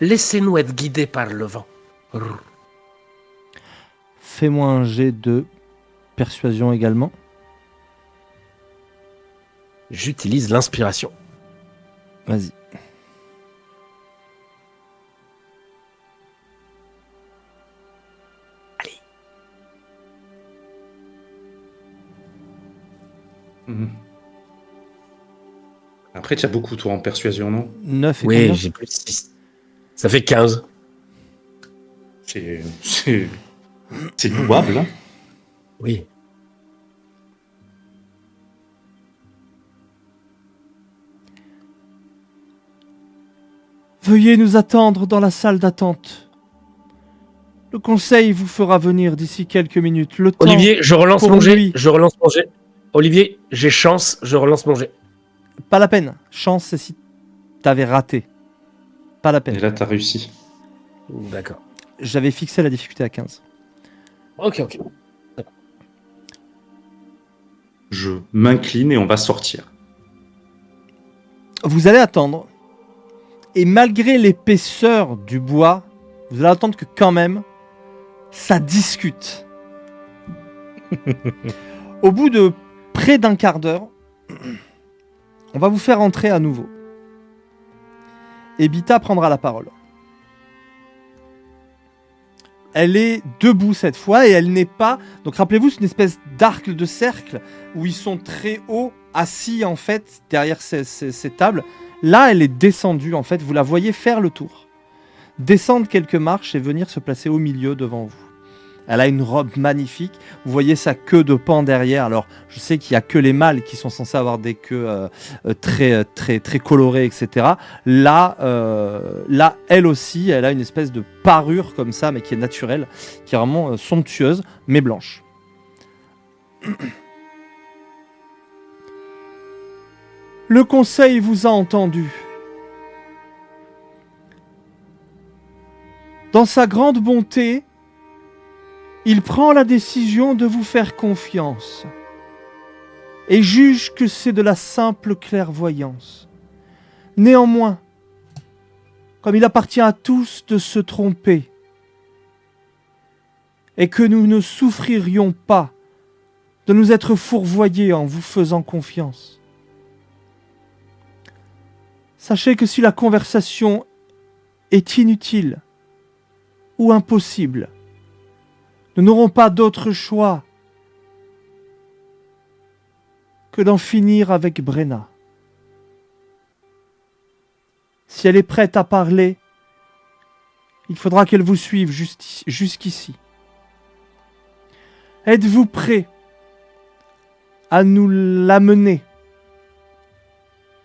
Laissez-nous être guidés par le vent. Fais-moi un jet de persuasion également. J'utilise l'inspiration. Vas-y. Après, tu as beaucoup, toi, en persuasion, non? 9 et Oui, combien? j'ai plus de 6. Ça fait 15. C'est louable, hein? Oui. Veuillez nous attendre dans la salle d'attente. Le conseil vous fera venir d'ici quelques minutes. Le temps Olivier, je relance pour mon jet. lui. Je relance mon jet. Olivier, j'ai chance, je relance mon jet. Pas la peine. Chance, c'est si t'avais raté. Pas la Et peine. là, tu as réussi. D'accord. J'avais fixé la difficulté à 15. Ok. Je m'incline et on va sortir. Vous allez attendre. Et malgré l'épaisseur du bois, vous allez attendre que quand même, ça discute. Au bout de près d'un quart d'heure, on va vous faire entrer à nouveau. Et Bita prendra la parole. Elle est debout cette fois et elle n'est pas... Donc rappelez-vous, c'est une espèce d'arc de cercle où ils sont très hauts assis en fait derrière ces tables. Là, elle est descendue en fait. Vous la voyez faire le tour, descendre quelques marches et venir se placer au milieu devant vous. Elle a une robe magnifique. Vous voyez sa queue de paon derrière. Alors, je sais qu'il n'y a que les mâles qui sont censés avoir des queues très, très, très colorées, etc. Là, elle aussi, elle a une espèce de parure comme ça, mais qui est naturelle, qui est vraiment somptueuse, mais blanche. Le conseil vous a entendu. Dans sa grande bonté, il prend la décision de vous faire confiance et juge que c'est de la simple clairvoyance. Néanmoins, comme il appartient à tous de se tromper et que nous ne souffririons pas de nous être fourvoyés en vous faisant confiance, sachez que si la conversation est inutile ou impossible, nous n'aurons pas d'autre choix que d'en finir avec Brenna. Si elle est prête à parler, il faudra qu'elle vous suive jusqu'ici. Êtes-vous prêt à nous l'amener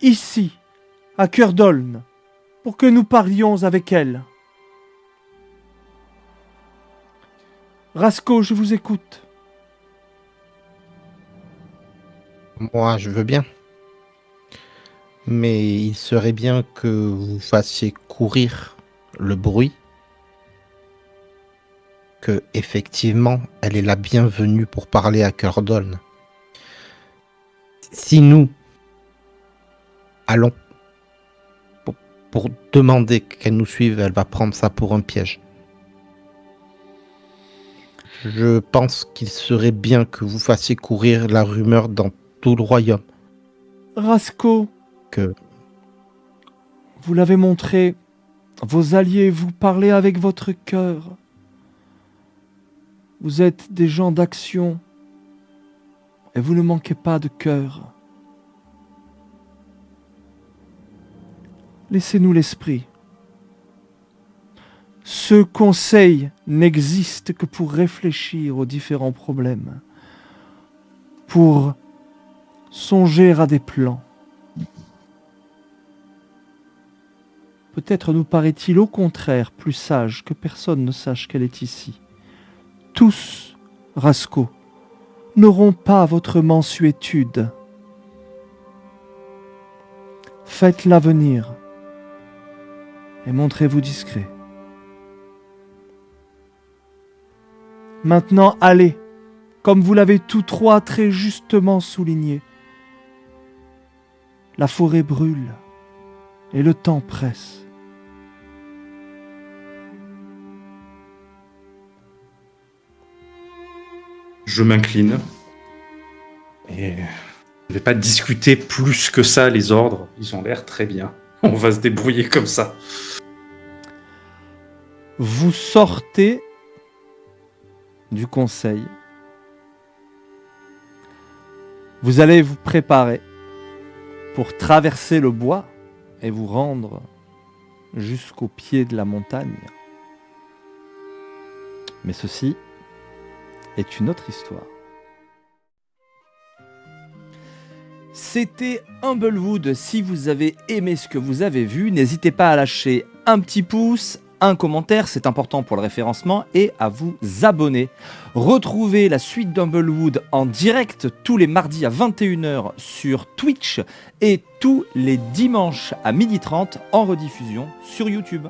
ici, à Cœur-d'Aulne, pour que nous parlions avec elle? Rasco, je vous écoute. Moi, je veux bien. Mais il serait bien que vous fassiez courir le bruit que, effectivement, elle est la bienvenue pour parler à Cœur-d'Aulne. Si nous allons pour demander qu'elle nous suive, elle va prendre ça pour un piège. Je pense qu'il serait bien que vous fassiez courir la rumeur dans tout le royaume. Rasco, Que vous l'avez montré, vos alliés, vous parlez avec votre cœur. Vous êtes des gens d'action et vous ne manquez pas de cœur. Laissez-nous l'esprit. Ce conseil n'existe que pour réfléchir aux différents problèmes, pour songer à des plans. Peut-être nous paraît-il au contraire plus sage que personne ne sache qu'elle est ici. Tous, Rasco, n'auront pas votre mansuétude. Faites-la venir et montrez-vous discret. Maintenant, allez, comme vous l'avez tous trois très justement souligné. La forêt brûle et le temps presse. Je m'incline. Et je ne vais pas discuter plus que ça, les ordres. Ils ont l'air très bien. On va se débrouiller comme ça. Vous sortez du conseil. Vous allez vous préparer pour traverser le bois et vous rendre jusqu'au pied de la montagne. Mais ceci est une autre histoire. C'était Humblewood. Si vous avez aimé ce que vous avez vu, n'hésitez pas à lâcher un petit pouce, un commentaire, c'est important pour le référencement, et à vous abonner. Retrouvez la suite d'Humblewood en direct tous les mardis à 21h sur Twitch et tous les dimanches à 12h30 en rediffusion sur YouTube.